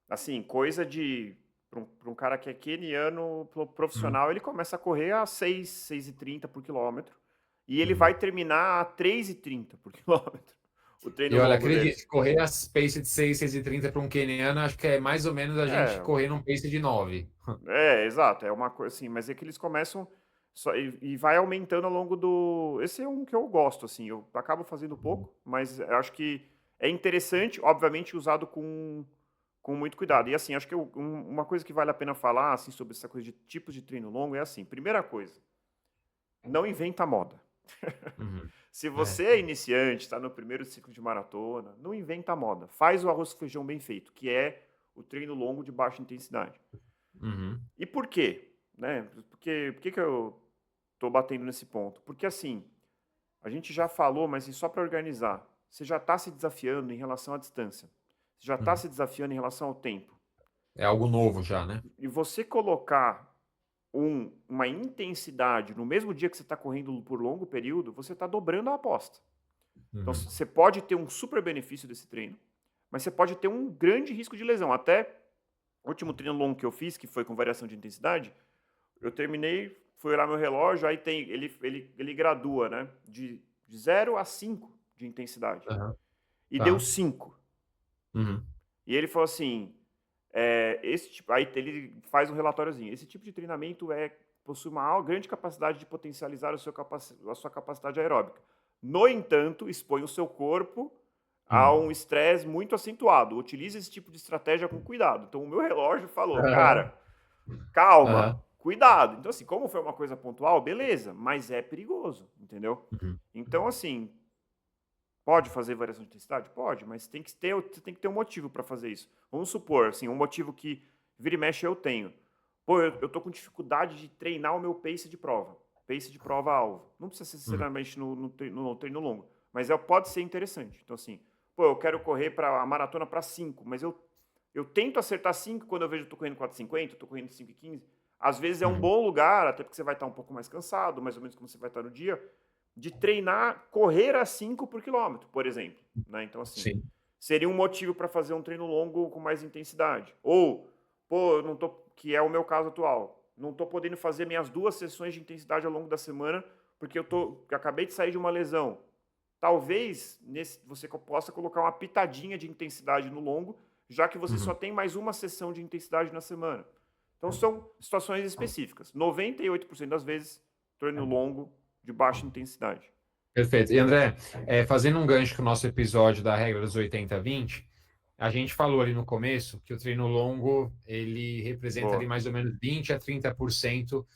assim, coisa de. Para um cara que é queniano Uhum. profissional, ele começa a correr a 6,30 por quilômetro. E ele Uhum. vai terminar a 3,30 por quilômetro. O treino E olha, longo acredite, deles. correr as pace de 6, 6:30 para um queniano, acho que é mais ou menos a gente É, correr num pace de 9. exato. É uma coisa assim, mas é que eles começam. E vai aumentando ao longo do. Esse é um que eu gosto, assim. Eu acabo fazendo pouco, mas eu acho que é interessante, obviamente, usado com muito cuidado. E assim, acho que uma coisa que vale a pena falar assim, sobre essa coisa de tipos de treino longo é assim: primeira coisa, não inventa moda. Uhum. Se É. você é iniciante, está no primeiro ciclo de maratona, não inventa moda. Faz o arroz com feijão bem feito, que é o treino longo de baixa intensidade. Uhum. E por quê? Né? Por que eu estou batendo nesse ponto? Porque assim, a gente já falou, mas só para organizar, você já está se desafiando em relação à distância. Você já está Uhum. se desafiando em relação ao tempo. É algo novo já, né? E você colocar uma intensidade no mesmo dia que você está correndo por longo período, você está dobrando a aposta. Então, Uhum. você pode ter um super benefício desse treino, mas você pode ter um grande risco de lesão. Até o último treino longo que eu fiz, que foi com variação de intensidade, eu terminei, fui olhar meu relógio, aí tem, ele gradua, né? De 0 a 5 de intensidade. Aham. E deu Tá. 5. Uhum. E ele falou assim: esse tipo, aí ele faz um relatóriozinho. Esse tipo de treinamento possui uma grande capacidade de potencializar a sua capacidade aeróbica. No entanto, expõe o seu corpo a um Uhum. estresse muito acentuado. Utilize esse tipo de estratégia com cuidado. Então, o meu relógio falou, Aham. cara, calma, Aham. cuidado. Então, assim, como foi uma coisa pontual, beleza, mas é perigoso, entendeu? Uhum. Então, assim, pode fazer variação de intensidade? Pode, mas você tem que ter um motivo para fazer isso. Vamos supor, assim, um motivo que vira e mexe eu tenho. Pô, eu tô com dificuldade de treinar o meu pace de prova-alvo. Não precisa ser Uhum. necessariamente no treino longo, mas pode ser interessante. Então, assim, pô, eu quero correr para a maratona para 5, mas eu tento acertar 5 quando eu vejo que eu tô correndo 4,50, tô correndo 5,15. Às vezes é um Uhum. bom lugar, até porque você vai estar um pouco mais cansado, mais ou menos como você vai estar no dia, de treinar, correr a 5 por quilômetro, por exemplo. Né? Então, assim, Sim. seria um motivo para fazer um treino longo com mais intensidade. Ou, pô, eu não tô, que é o meu caso atual, não estou podendo fazer minhas 2 sessões de intensidade ao longo da semana porque eu acabei de sair de uma lesão. Talvez você possa colocar uma pitadinha de intensidade no longo, já que você só Uhum. tem mais uma sessão de intensidade na semana. Então são situações específicas. 98% das vezes, treino longo de baixa intensidade. Perfeito. E André, fazendo um gancho com o nosso episódio da regra dos 80-20, a gente falou ali no começo que o treino longo ele representa ali Boa. mais ou menos 20 a 30%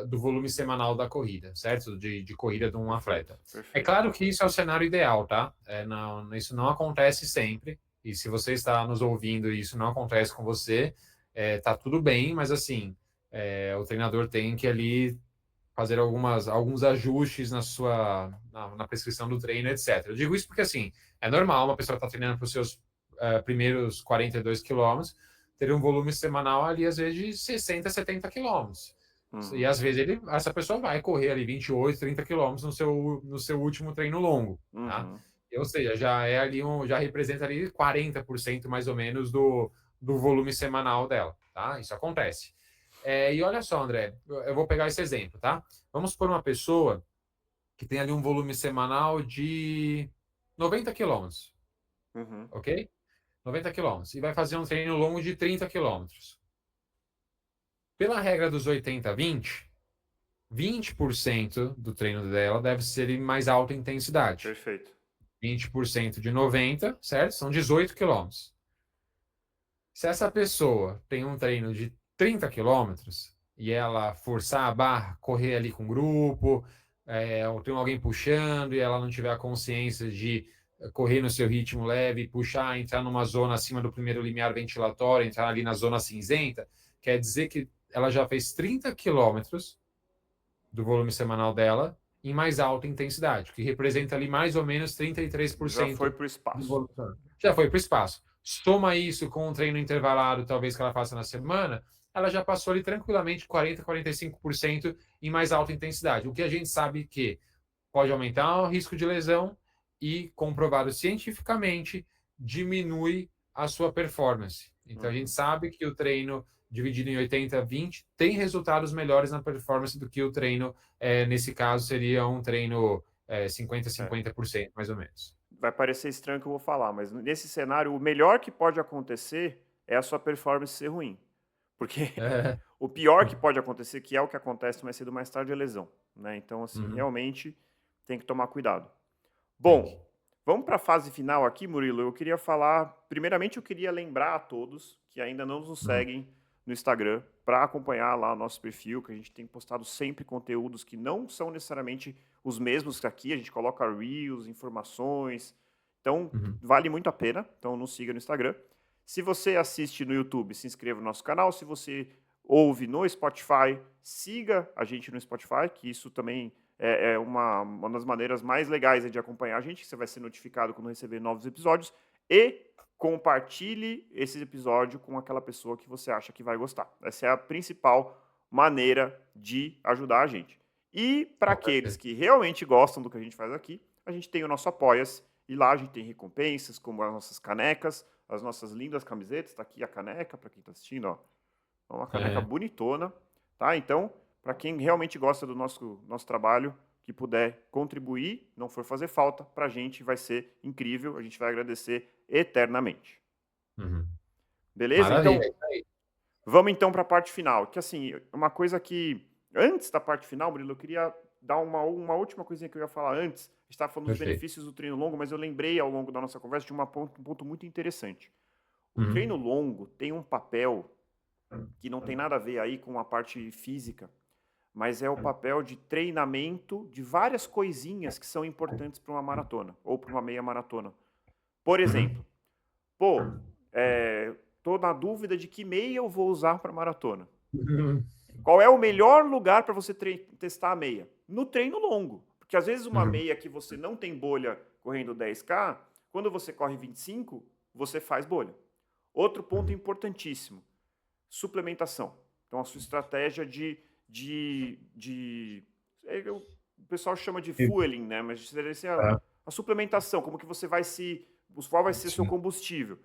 do volume semanal da corrida, certo? De corrida de um Perfeito, atleta. É perfeito. claro que isso é o cenário ideal, tá? Não, isso não acontece sempre. E se você está nos ouvindo e isso não acontece com você, tá tudo bem, mas assim, o treinador tem que ali fazer alguns ajustes na prescrição do treino, etc. Eu digo isso porque, assim, é normal uma pessoa estar treinando para os seus primeiros 42 quilômetros ter um volume semanal ali, às vezes, de 60, 70 quilômetros. E, Uhum, às vezes, essa pessoa vai correr ali 28, 30 quilômetros no seu último treino longo, tá? uhum. Ou seja, já representa ali 40% mais ou menos do volume semanal dela, tá? Isso acontece. E olha só, André, eu vou pegar esse exemplo, tá? Vamos por uma pessoa que tem ali um volume semanal de 90 quilômetros, Uhum. ok? 90 quilômetros. E vai fazer um treino longo de 30 quilômetros. Pela regra dos 80-20, 20% do treino dela deve ser em mais alta intensidade. Perfeito. 20% de 90, certo? São 18 quilômetros. Se essa pessoa tem um treino de 30 quilômetros e ela forçar a barra, correr ali com o grupo, ou tem alguém puxando e ela não tiver a consciência de correr no seu ritmo leve, puxar, entrar numa zona acima do primeiro limiar ventilatório, entrar ali na zona cinzenta, quer dizer que ela já fez 30 quilômetros do volume semanal dela em mais alta intensidade, que representa ali mais ou menos Já foi 33% para o do espaço. volume semanal. Já foi para o espaço. Soma isso com um treino intervalado, talvez que ela faça na semana, ela já passou ali tranquilamente 40, 45% em mais alta intensidade. O que a gente sabe que pode aumentar o risco de lesão e, comprovado cientificamente, diminui a sua performance. Então, a gente sabe que o treino dividido em 80-20 tem resultados melhores na performance do que o treino, nesse caso, seria um treino 50-50%, mais ou menos. Vai parecer estranho o que eu vou falar, mas nesse cenário, o melhor que pode acontecer é a sua performance ser ruim. Porque É. o pior que pode acontecer, que é o que acontece mais cedo ou mais tarde, é lesão. Né? Então, assim, Uhum. realmente tem que tomar cuidado. Tem que. Bom, vamos para a fase final aqui, Murilo. Eu queria falar. Primeiramente, eu queria lembrar a todos que ainda não nos Uhum. seguem no Instagram para acompanhar lá o nosso perfil, que a gente tem postado sempre conteúdos que não são necessariamente os mesmos que aqui. A gente coloca reels, informações. Então, Uhum. vale muito a pena. Então, nos siga no Instagram. Se você assiste no YouTube, se inscreva no nosso canal. Se você ouve no Spotify, siga a gente no Spotify, que isso também é uma das maneiras mais legais de acompanhar a gente, que você vai ser notificado quando receber novos episódios. E compartilhe esse episódio com aquela pessoa que você acha que vai gostar. Essa é a principal maneira de ajudar a gente. E para Com aqueles certeza. que realmente gostam do que a gente faz aqui, a gente tem o nosso Apoia-se, e lá a gente tem recompensas, como as nossas canecas, as nossas lindas camisetas. Está aqui a caneca, para quem está assistindo, ó. É uma caneca É. bonitona, tá? Então, para quem realmente gosta do nosso trabalho, que puder contribuir, não for fazer falta, para a gente vai ser incrível, a gente vai agradecer eternamente. Uhum. Beleza? Maravilha. Então, vamos então para a parte final, que assim, uma coisa que, antes da parte final, Murilo, eu queria dar uma última coisinha que eu ia falar antes. A gente estava falando dos Perfeito. benefícios do treino longo, mas eu lembrei ao longo da nossa conversa de um ponto muito interessante. O Uhum. treino longo tem um papel que não tem nada a ver aí com a parte física, mas é o papel de treinamento de várias coisinhas que são importantes para uma maratona ou para uma meia maratona. Por Uhum. exemplo, pô, tô na dúvida de que meia eu vou usar para maratona. Uhum. Qual é o melhor lugar para você testar a meia? No treino longo. Porque às vezes uma Uhum. meia que você não tem bolha correndo 10K, quando você corre 25, você faz bolha. Outro ponto Uhum. importantíssimo: suplementação. Então, a sua estratégia o pessoal chama de fueling, né? Mas seria assim, Tá. a suplementação, como que você vai qual vai ser o seu Sim. combustível.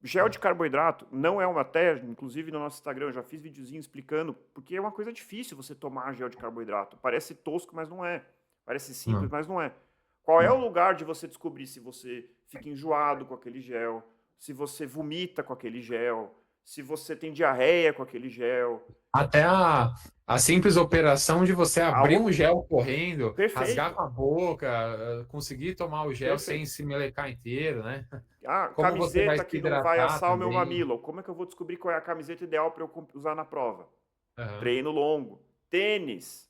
Gel de carboidrato não é uma técnica, inclusive no nosso Instagram eu já fiz videozinho explicando, porque é uma coisa difícil você tomar gel de carboidrato. Parece tosco, mas não é. Parece simples, Não. mas não é. Qual é o lugar de você descobrir se você fica enjoado com aquele gel, se você vomita com aquele gel, se você tem diarreia com aquele gel? Até a simples operação de você abrir um Aonde? gel correndo, rasgar Perfeito, com a boca, conseguir tomar o gel sem perfeito. se melecar inteiro, né? Ah, Como você vai camiseta se que não vai hidratar assar o meu também. mamilo. Como é que eu vou descobrir qual é a camiseta ideal para eu usar na prova? Aham, Treino longo. Tênis.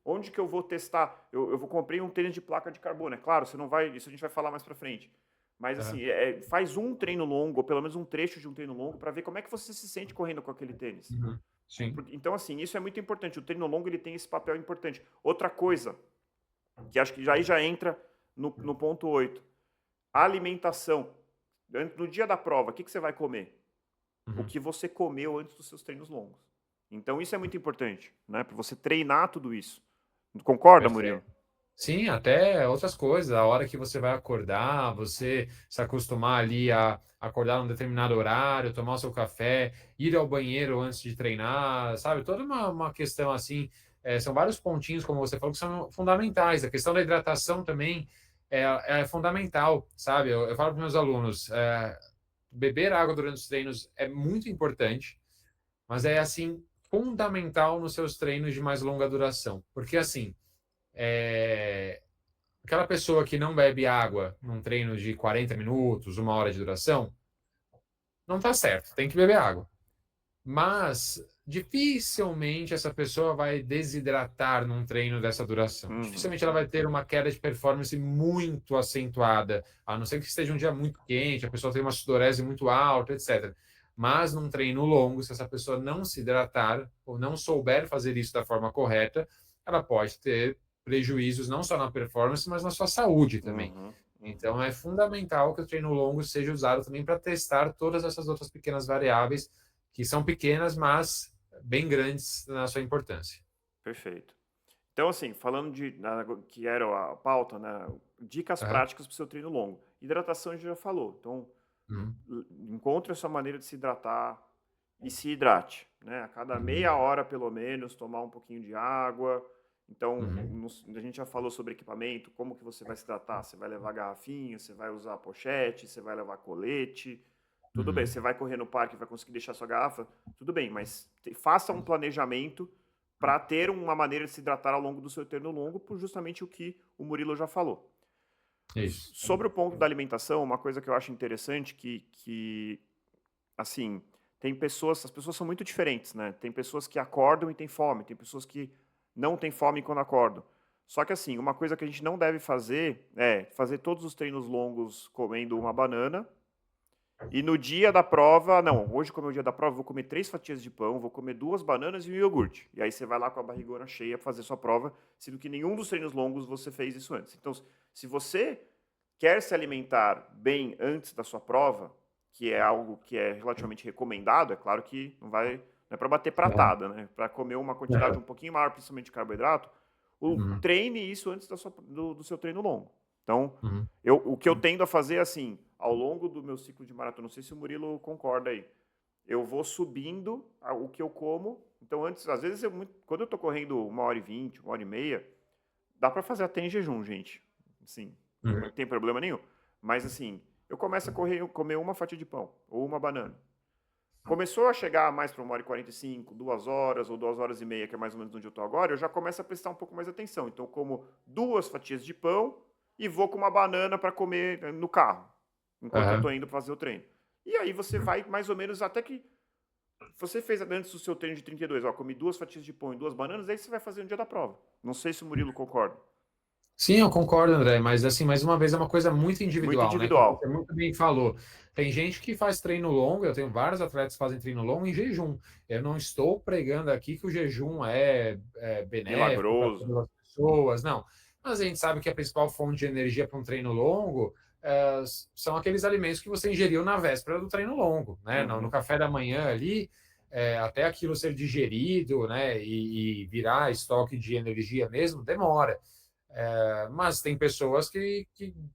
Onde que eu vou testar? Eu vou comprei um tênis de placa de carbono. É claro, você não vai, isso a gente vai falar mais para frente. Mas aham. assim, faz um treino longo, ou pelo menos um trecho de um treino longo, para ver como é que você se sente correndo com aquele tênis. Uhum. Sim. Então, assim, isso é muito importante. O treino longo ele tem esse papel importante. Outra coisa, que acho que aí já entra no ponto 8. A alimentação. No dia da prova, o que você vai comer? O Uhum. que você comeu antes dos seus treinos longos. Então, isso é muito importante, né? Para você treinar tudo isso. Concorda, Murilo? Perfeito. Sim, até outras coisas. A hora que você vai acordar, você se acostumar ali a acordar num determinado horário, tomar o seu café, ir ao banheiro antes de treinar, sabe? Toda uma questão assim. São vários pontinhos, como você falou, que são fundamentais. A questão da hidratação também é fundamental, sabe? Eu falo para meus alunos, beber água durante os treinos é muito importante, mas é assim fundamental nos seus treinos de mais longa duração, porque assim aquela pessoa que não bebe água num treino de 40 minutos, 1 hora de duração, não está certo, tem que beber água. Mas dificilmente essa pessoa vai desidratar num treino dessa duração. Uhum. Dificilmente ela vai ter uma queda de performance muito acentuada, a não ser que esteja um dia muito quente, a pessoa tem uma sudorese muito alta, etc. Mas num treino longo, se essa pessoa não se hidratar ou não souber fazer isso da forma correta, ela pode ter prejuízos não só na performance, mas na sua saúde também. Uhum. Uhum. Então é fundamental que o treino longo seja usado também para testar todas essas outras pequenas variáveis que são pequenas, mas bem grandes na sua importância. Perfeito. Então, assim, falando que era a pauta, né? Dicas Aham. práticas para o seu treino longo. Hidratação a gente já falou. Então, Uhum. encontre a sua maneira de se hidratar e se hidrate, né? A cada Uhum. meia hora, pelo menos, tomar um pouquinho de água. Então, Uhum. a gente já falou sobre equipamento, como que você vai se hidratar? Você vai levar garrafinha, você vai usar pochete, você vai levar colete. Tudo bem, Uhum. você vai correr no parque e vai conseguir deixar sua garrafa? Tudo bem, mas faça um planejamento para ter uma maneira de se hidratar ao longo do seu treino longo, por justamente o que o Murilo já falou. Isso. Sobre o ponto da alimentação, uma coisa que eu acho interessante que assim, tem pessoas, as pessoas são muito diferentes, né? Tem pessoas que acordam e têm fome, tem pessoas que não têm fome quando acordam. Só que assim, uma coisa que a gente não deve fazer é fazer todos os treinos longos comendo uma banana e no dia da prova, não, hoje como é o dia da prova, vou comer 3 fatias de pão, vou comer 2 bananas e um iogurte. E aí você vai lá com a barrigona cheia pra fazer sua prova, sendo que nenhum dos treinos longos você fez isso antes. Então, se você quer se alimentar bem antes da sua prova, que é algo que é relativamente recomendado, é claro que não é para bater Aham. pratada, né? Para comer uma quantidade Aham. um pouquinho maior, principalmente de carboidrato, Uhum. treine isso antes do seu treino longo. Então, Uhum. o que eu tendo a fazer assim, ao longo do meu ciclo de maratona, não sei se o Murilo concorda aí, eu vou subindo o que eu como. Então, antes, às vezes, quando eu tô correndo 1h20, 1h30, dá para fazer até em jejum, gente. Assim, não Uhum. tem problema nenhum. Mas, assim, eu começo a comer uma fatia de pão ou uma banana. Começou a chegar mais para 1h45, 2 horas ou 2 horas e meia, que é mais ou menos onde eu estou agora, eu já começo a prestar um pouco mais atenção. Então, eu como 2 fatias de pão e vou com uma banana para comer no carro, enquanto eu estou Aham. indo fazer o treino. E aí você Uhum. vai mais ou menos até que você fez antes do seu treino de 32, ó, comi 2 fatias de pão e 2 bananas, aí você vai fazer no dia da prova. Não sei se o Murilo concorda. Sim, eu concordo, André, mas assim, mais uma vez, é uma coisa muito Muito individual, né? Como você individual. muito bem falou. Tem gente que faz treino longo, eu tenho vários atletas que fazem treino longo em jejum. Eu não estou pregando aqui que o jejum é benéfico para Milagroso. todas as pessoas, não. Mas a gente sabe que a principal fonte de energia para um treino longo são aqueles alimentos que você ingeriu na véspera do treino longo, né? No Uhum. café da manhã ali, até aquilo ser digerido, né? E virar estoque de energia mesmo, demora. Mas tem pessoas que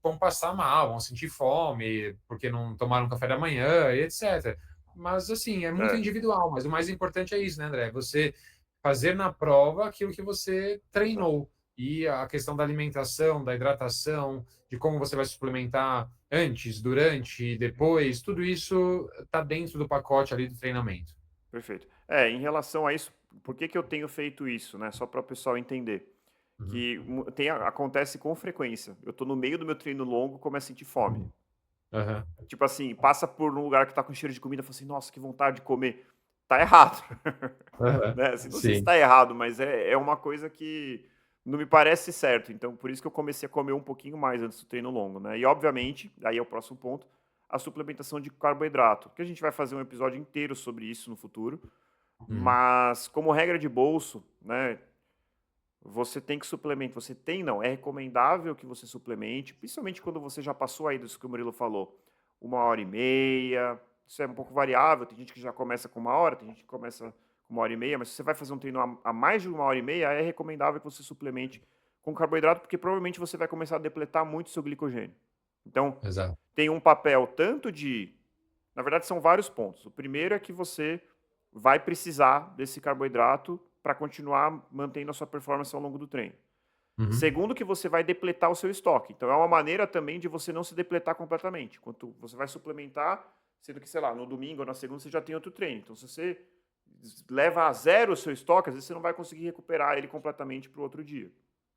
vão passar mal, vão sentir fome porque não tomaram café da manhã, e etc. Mas, assim, é muito É, individual. Mas o mais importante é isso, né, André? Você fazer na prova aquilo que você exato. treinou. E a questão da alimentação, da hidratação, de como você vai suplementar antes, durante, depois, tudo isso está dentro do pacote ali do treinamento. Perfeito. Em relação a isso, por que que eu tenho feito isso, né? Só para o pessoal entender. Uhum. Que acontece com frequência. Eu tô no meio do meu treino longo, começo a sentir fome. Uhum. Aham. Tipo assim, passa por um lugar que tá com cheiro de comida, fala assim, nossa, que vontade de comer. Tá errado. Aham. Né? Assim, não sei se Sim. tá errado, mas é uma coisa que não me parece certo. Então, por isso que eu comecei a comer um pouquinho mais antes do treino longo, né? E, obviamente, aí é o próximo ponto, a suplementação de carboidrato, que a gente vai fazer um episódio inteiro sobre isso no futuro. Uhum. Mas, como regra de bolso, né? Você tem que suplementar. Você tem, não. É recomendável que você suplemente, principalmente quando você já passou aí disso que o Murilo falou, 1h30. Isso é um pouco variável. Tem gente que já começa com 1 hora, tem gente que começa com 1h30. Mas se você vai fazer um treino a mais de 1h30, é recomendável que você suplemente com carboidrato, porque provavelmente você vai começar a depletar muito seu glicogênio. Então, Exato. tem um papel tanto de. Na verdade, são vários pontos. O primeiro é que você vai precisar desse carboidrato para continuar mantendo a sua performance ao longo do treino. Uhum. Segundo, que você vai depletar o seu estoque. Então, é uma maneira também de você não se depletar completamente. Enquanto você vai suplementar, sendo que, sei lá, no domingo ou na segunda você já tem outro treino. Então, se você leva a zero o seu estoque, às vezes você não vai conseguir recuperar ele completamente para o outro dia,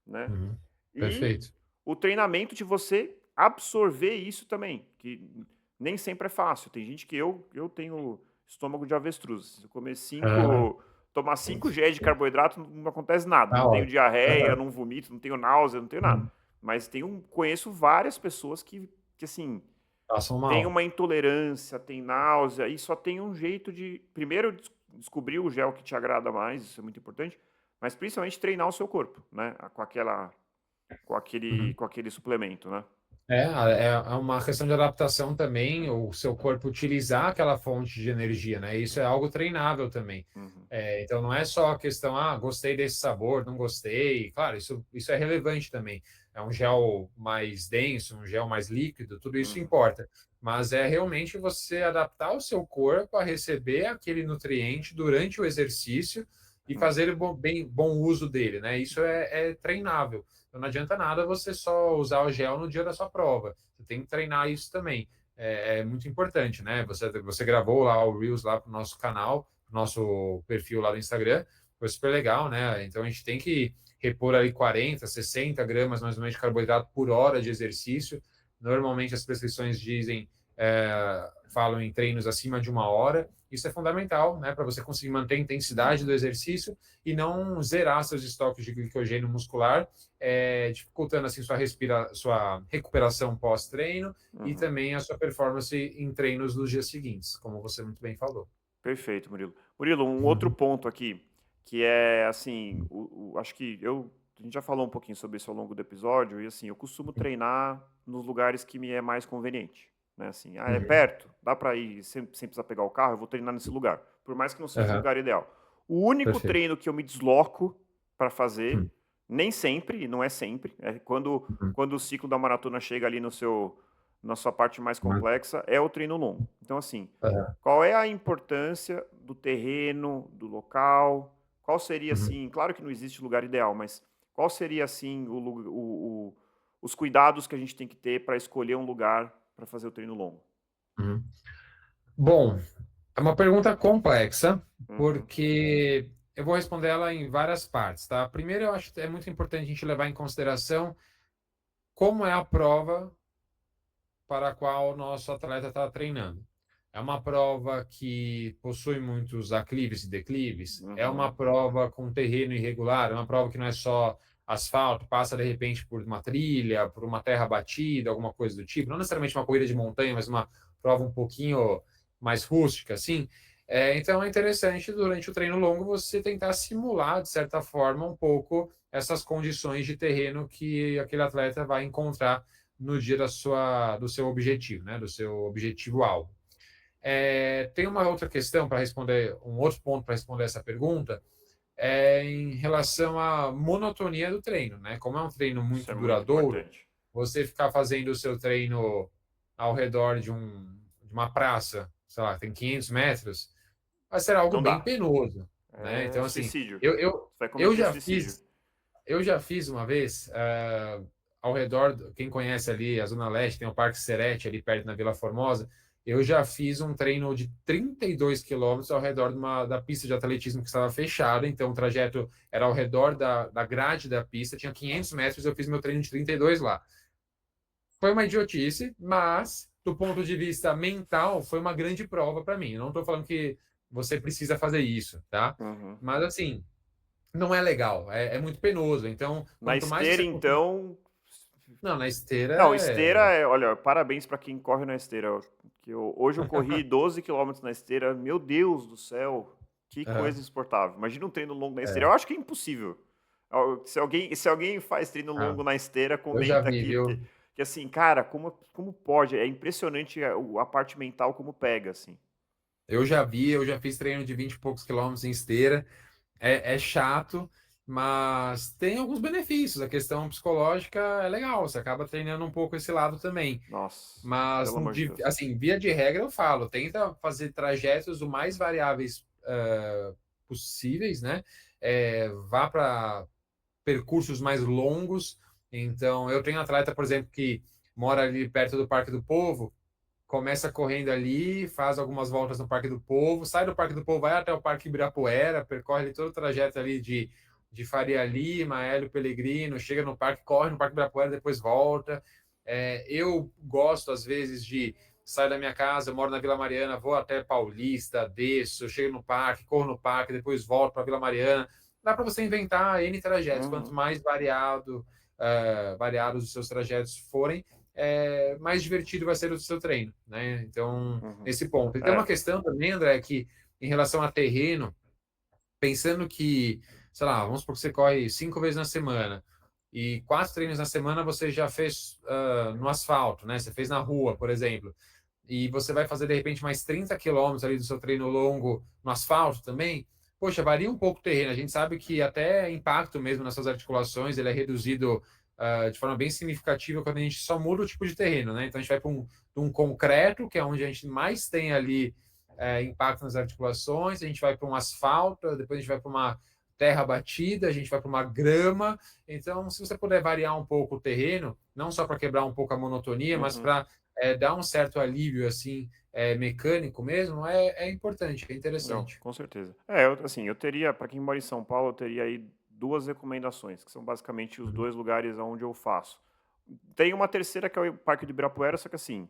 né? Uhum. E Perfeito. o treinamento de você absorver isso também, que nem sempre é fácil. Tem gente que eu tenho estômago de avestruz. Se eu comer Ah, tomar 5 GE de carboidrato, não acontece nada. tá Não tenho ótimo. diarreia, Aham. não vomito, não tenho náusea, não tenho nada. Uhum. Mas conheço várias pessoas que assim, Passam tem mal. uma intolerância, tem náusea, e só tem um jeito de, primeiro, descobrir o gel que te agrada mais, isso é muito importante, mas principalmente treinar o seu corpo, né? Uhum. Com aquele suplemento, né? É uma questão de adaptação também, o seu corpo utilizar aquela fonte de energia, né? Isso é algo treinável também. Uhum, Então não é só a questão, gostei desse sabor, não gostei. Claro, isso é relevante também. É um gel mais denso, um gel mais líquido, tudo isso uhum, importa. Mas é realmente você adaptar o seu corpo a receber aquele nutriente durante o exercício e uhum, fazer bom uso dele, né? Isso é treinável. Então não adianta nada você só usar o gel no dia da sua prova. Você tem que treinar isso também. É muito importante, né? Você gravou lá o Reels lá para o nosso canal, pro nosso perfil lá do Instagram. Foi super legal, né? Então a gente tem que repor ali 40, 60 gramas mais ou menos de carboidrato por hora de exercício. Normalmente as prescrições falam em treinos acima de 1 hora. Isso é fundamental, né, para você conseguir manter a intensidade do uhum, exercício e não zerar seus estoques de glicogênio muscular, dificultando assim sua recuperação pós-treino e uhum. também a sua performance em treinos nos dias seguintes, como você muito bem falou. Perfeito, Murilo. Murilo, um outro Uhum. ponto aqui, que é assim, acho que a gente já falou um pouquinho sobre isso ao longo do episódio, e assim, eu costumo treinar nos lugares que me é mais conveniente, né? Assim, é Uhum. perto, dá para ir sem precisar pegar o carro, eu vou treinar nesse lugar, por mais que não seja o Aham. lugar ideal. O único Perfeito. treino que eu me desloco para Uhum. fazer, nem sempre, e não é sempre, é Uhum. quando o ciclo da maratona chega ali na sua parte mais Uhum. complexa, é o treino longo. Então, assim, Aham. qual é a importância do terreno, do local? Qual seria, Uhum. assim, claro que não existe lugar ideal, mas qual seria, assim, os cuidados que a gente tem que ter para escolher um lugar para fazer o treino longo? Uhum. Bom, é uma pergunta complexa, Uhum, porque eu vou responder ela em várias partes, tá? Primeiro, eu acho que é muito importante a gente levar em consideração como é a prova para a qual o nosso atleta está treinando. É uma prova que possui muitos aclives e declives, é uma uhum, prova com terreno irregular, é uma prova que não é só asfalto, passa de repente por uma trilha, por uma terra batida, alguma coisa do tipo, não necessariamente uma corrida de montanha, mas uma prova um pouquinho mais rústica, assim. Então é interessante durante o treino longo você tentar simular, de certa forma, um pouco essas condições de terreno que aquele atleta vai encontrar no dia do seu objetivo, né? Do seu objetivo-alvo. Tem uma outra questão para responder, um outro ponto para responder essa pergunta, em relação à monotonia do treino, né? Como é um treino isso muito é muito duradouro, importante. você ficar fazendo o seu treino ao redor de uma praça, sei lá, tem 500 metros, vai ser algo Não bem dá. penoso, né? É Então, assim, suicídio. eu, eu, Você vai eu cometer já suicídio. fiz eu já fiz uma vez, ao redor, quem conhece ali a Zona Leste, tem o Parque Serete ali perto na Vila Formosa, eu já fiz um treino de 32 quilômetros ao redor da pista de atletismo que estava fechada, então o trajeto era ao redor da grade da pista, tinha 500 metros, eu fiz meu treino de 32 lá. Foi uma idiotice, mas do ponto de vista mental, foi uma grande prova para mim. Eu não estou falando que você precisa fazer isso, tá? Uhum. Mas assim, não é legal, é muito penoso. Então, Na quanto mais esteira, você conseguir. então. Não, na esteira Não, esteira olha, parabéns para quem corre na esteira. Hoje eu corri 12 quilômetros na esteira. Meu Deus do céu, que coisa Aham, insuportável. Imagina um treino longo na esteira. é. Eu acho que é impossível. Se alguém faz treino Ah, longo na esteira, eu já comenta vi, aqui, viu? que assim, cara, como pode? É impressionante a parte mental como pega, assim. Eu já fiz treino de 20 e poucos quilômetros em esteira. É chato, mas tem alguns benefícios. A questão psicológica é legal, você acaba treinando um pouco esse lado também. Nossa, Mas, pelo amor de Deus. assim, via de regra, eu falo, tenta fazer trajetos o mais variáveis possíveis, né? Vá para percursos mais longos. Então, eu tenho atleta, por exemplo, que mora ali perto do Parque do Povo, começa correndo ali, faz algumas voltas no Parque do Povo, sai do Parque do Povo, vai até o Parque Ibirapuera, percorre ali todo o trajeto ali de Faria Lima, Hélio Pellegrino, chega no parque, corre no Parque Ibirapuera, depois volta. Eu gosto, às vezes, de saio da minha casa, eu moro na Vila Mariana, vou até Paulista, desço, chego no parque, corro no parque, depois volto para Vila Mariana. Dá para você inventar N trajetos. Quanto mais variados os seus trajetos forem, mais divertido vai ser o seu treino, né? Então, nesse ponto. E tem uma questão também, André, que em relação a terreno, pensando que, sei lá, vamos supor que você corre 5 vezes na semana e 4 treinos na semana você já fez no asfalto, né? Você fez na rua, por exemplo, e você vai fazer de repente mais 30 quilômetros ali do seu treino longo no asfalto também. Poxa, varia um pouco o terreno. A gente sabe que até impacto mesmo nas suas articulações ele é reduzido de forma bem significativa quando a gente só muda o tipo de terreno, né? Então a gente vai para um concreto, que é onde a gente mais tem ali impacto nas articulações, a gente vai para um asfalto, depois a gente vai para uma terra batida, a gente vai para uma grama. Então, se você puder variar um pouco o terreno, não só para quebrar um pouco a monotonia, mas para dar um certo alívio assim mecânico mesmo, é importante, é Não, interessante. com certeza. Assim, eu teria, para quem mora em São Paulo, eu teria aí duas recomendações, que são basicamente os dois lugares onde eu faço. Tem uma terceira que é o Parque do Ibirapuera, só que assim,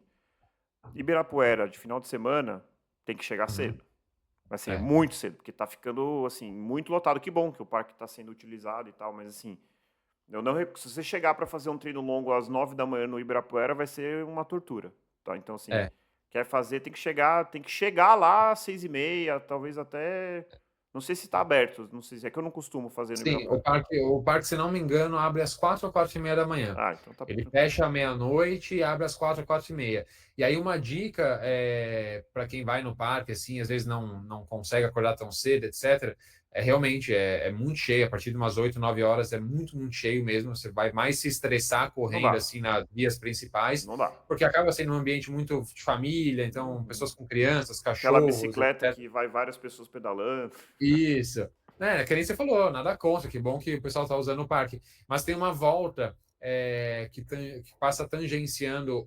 Ibirapuera de final de semana tem que chegar cedo. Assim, É. muito cedo, porque tá ficando, assim, muito lotado. Que bom que o parque está sendo utilizado e tal, mas assim, eu não, se você chegar para fazer um treino longo às 9 da manhã no Ibirapuera, vai ser uma tortura, tá? Então, assim, É. quer fazer, tem que chegar lá às 6h30, talvez até, não sei se está aberto, não sei se é que eu não costumo fazer no Sim, Ibirapuera. o parque, se não me engano, abre às 4 ou 4h30 da manhã. Ah, então tá. Ele fecha à meia-noite e abre às 4 ou 4h30. E aí uma dica para quem vai no parque, assim, às vezes não consegue acordar tão cedo, etc. Realmente muito cheio. A partir de umas 8, 9 horas é muito, muito cheio mesmo. Você vai mais se estressar Não correndo dá, assim nas vias principais, não dá. porque acaba sendo um ambiente muito de família, então pessoas com crianças, Aquela cachorros, bicicleta etc. que vai várias pessoas pedalando. Isso. Que nem você falou, nada contra, que bom que o pessoal está usando o parque. Mas tem uma volta que passa tangenciando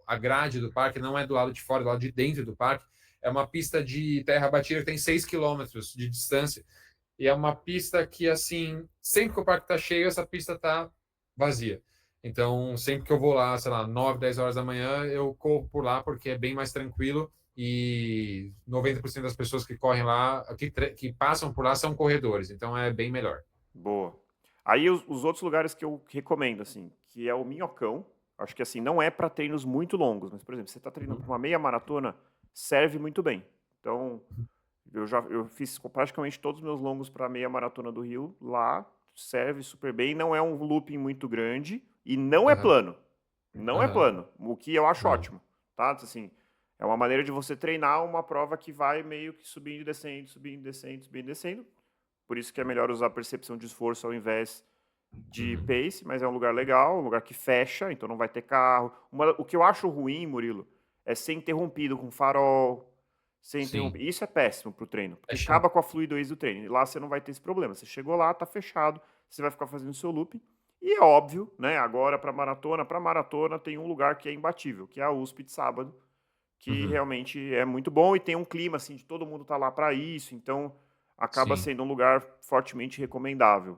a grade do parque, não é do lado de fora, do lado de dentro do parque. É uma pista de terra batida que tem 6 quilômetros de distância. E é uma pista que, assim, sempre que o parque está cheio, essa pista está vazia. Então, sempre que eu vou lá, sei lá, 9, 10 horas da manhã, eu corro por lá porque é bem mais tranquilo e 90% das pessoas que correm lá, que passam por lá, são corredores, então é bem melhor. Boa. Aí os outros lugares que eu recomendo, assim, que é o Minhocão. Acho que assim, não é para treinos muito longos, mas, por exemplo, você está treinando para uma meia maratona, serve muito bem. Então, eu fiz praticamente todos os meus longos para a meia maratona do Rio lá, serve super bem. Não é um looping muito grande e não é Aham, plano. Não é aham, plano, o que eu acho não. ótimo, tá? Assim, é uma maneira de você treinar uma prova que vai meio que subindo e descendo, subindo, descendo, subindo e descendo. Por isso que é melhor usar percepção de esforço ao invés de Uhum. pace, mas é um lugar legal, um lugar que fecha, então não vai ter carro. O que eu acho ruim, Murilo, é ser interrompido com farol, ser Sim, interrompido. Isso é péssimo pro treino, é porque chato. acaba com a fluidez do treino. E lá você não vai ter esse problema. Você chegou lá, tá fechado, você vai ficar fazendo o seu looping. E é óbvio, né? Agora para maratona tem um lugar que é imbatível, que é a USP de sábado, que Uhum. realmente é muito bom e tem um clima assim de todo mundo tá lá para isso, então acaba Sim, sendo um lugar fortemente recomendável.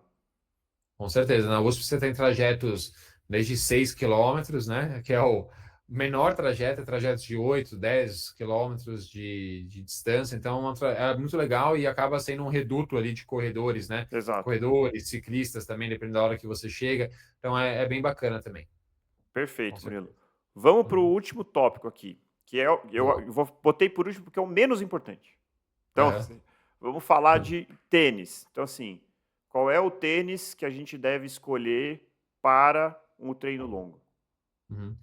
com certeza. Na USP você tem trajetos desde 6 quilômetros, né? Que é o menor trajeto, trajetos de 8, 10 quilômetros de distância. Então, é muito legal e acaba sendo um reduto ali de corredores, né? Exato. Corredores, ciclistas também, dependendo da hora que você chega. Então, é bem bacana também, com Perfeito, Murilo. certeza. Vamos para o Uhum. último tópico aqui, que é Boa. botei por último porque é o menos importante. Então, Aham. assim, vamos falar de tênis. Então, assim, qual é o tênis que a gente deve escolher para um treino longo? Uhum.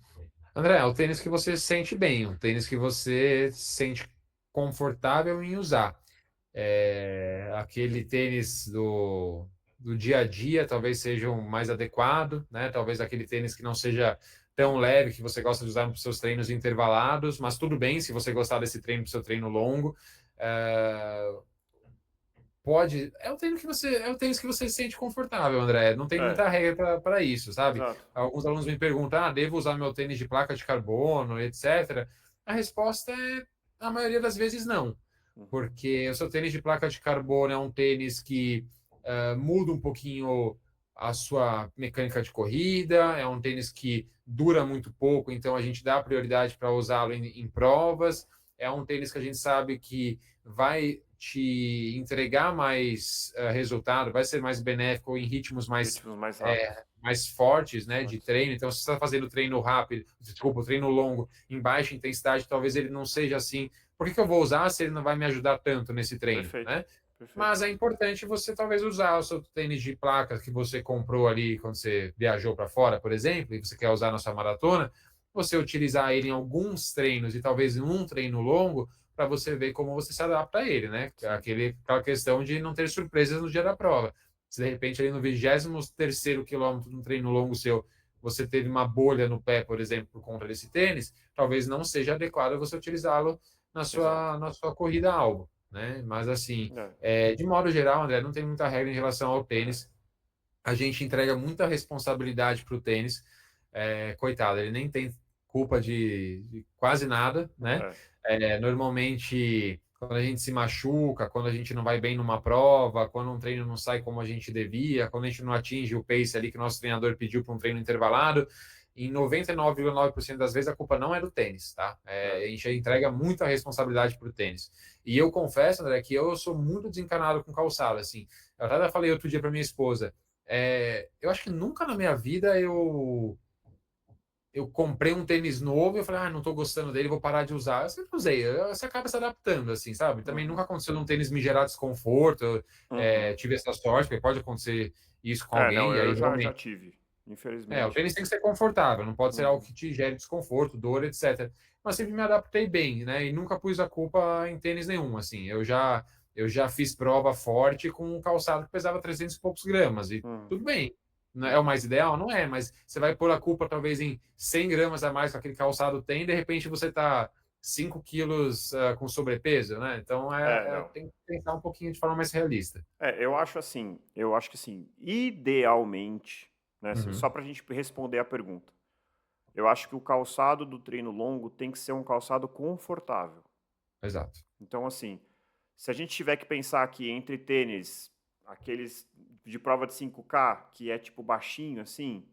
André, é o tênis que você sente bem, um tênis que você se sente confortável em usar. Aquele tênis do dia a dia talvez seja o mais adequado, né? Talvez aquele tênis que não seja tão leve, que você gosta de usar para os seus treinos intervalados, mas tudo bem se você gostar desse treino para o seu treino longo. É, é o tênis que você se sente confortável, André. Não tem É, muita regra para isso, sabe? exato. Alguns alunos me perguntam: devo usar meu tênis de placa de carbono, etc. A resposta é, a maioria das vezes, não. Uhum. Porque o seu tênis de placa de carbono é um tênis que muda um pouquinho a sua mecânica de corrida, é um tênis que dura muito pouco, então a gente dá prioridade para usá-lo em provas, é um tênis que a gente sabe que vai te entregar mais resultado, vai ser mais benéfico em ritmos Ritmos mais rápidos. mais fortes, né, de Mas, treino. Então, se você está fazendo treino rápido, desculpa, treino longo, em baixa intensidade, talvez ele não seja assim. Por que eu vou usar se ele não vai me ajudar tanto nesse treino, perfeito, né? perfeito. Mas é importante você talvez usar o seu tênis de placas que você comprou ali quando você viajou para fora, por exemplo, e você quer usar na sua maratona, você utilizar ele em alguns treinos e talvez em um treino longo para você ver como você se adapta a ele, né? Sim, Aquela questão de não ter surpresas no dia da prova. Se de repente ali no 23º quilômetro de um treino longo seu, você teve uma bolha no pé, por exemplo, por conta desse tênis, talvez não seja adequado você utilizá-lo exato. na sua corrida alvo, né? Mas assim, É, de modo geral, André, não tem muita regra em relação ao tênis. A gente entrega muita responsabilidade para o tênis. Coitado, ele nem tem culpa de quase nada, né? é. Normalmente, quando a gente se machuca, quando a gente não vai bem numa prova, quando um treino não sai como a gente devia, quando a gente não atinge o pace ali que o nosso treinador pediu para um treino intervalado, em 99,9% das vezes a culpa não é do tênis, tá? É. A gente entrega muita responsabilidade para o tênis. E eu confesso, André, que eu sou muito desencanado com calçado, assim. Eu até falei outro dia para minha esposa, eu acho que nunca na minha vida eu comprei um tênis novo e eu falei, não estou gostando dele, vou parar de usar. Eu sempre usei, você acaba se adaptando, assim, sabe? Também Uhum, nunca aconteceu num tênis me gerar desconforto, uhum. tive essa sorte, porque pode acontecer isso com Não, alguém, e aí eu já realmente. tive, O infelizmente. tênis tem que ser confortável, não pode ser algo Uhum. que te gere desconforto, dor, etc. Mas sempre me adaptei bem, né? E nunca pus a culpa em tênis nenhum, assim. Eu já fiz prova forte com um calçado que pesava 300 e poucos gramas, e Uhum. tudo bem. Não é o mais ideal? Não é, mas você vai pôr a culpa talvez em 100 gramas a mais que aquele calçado tem, e de repente você tá 5 quilos com sobrepeso, né? Então Não. tem que pensar um pouquinho de forma mais realista. Eu acho que assim, idealmente, né, assim, só Uhum, para a gente responder a pergunta, eu acho que o calçado do treino longo tem que ser um calçado confortável. exato. Então, assim, se a gente tiver que pensar aqui entre tênis, aqueles de prova de 5K, que é tipo baixinho assim,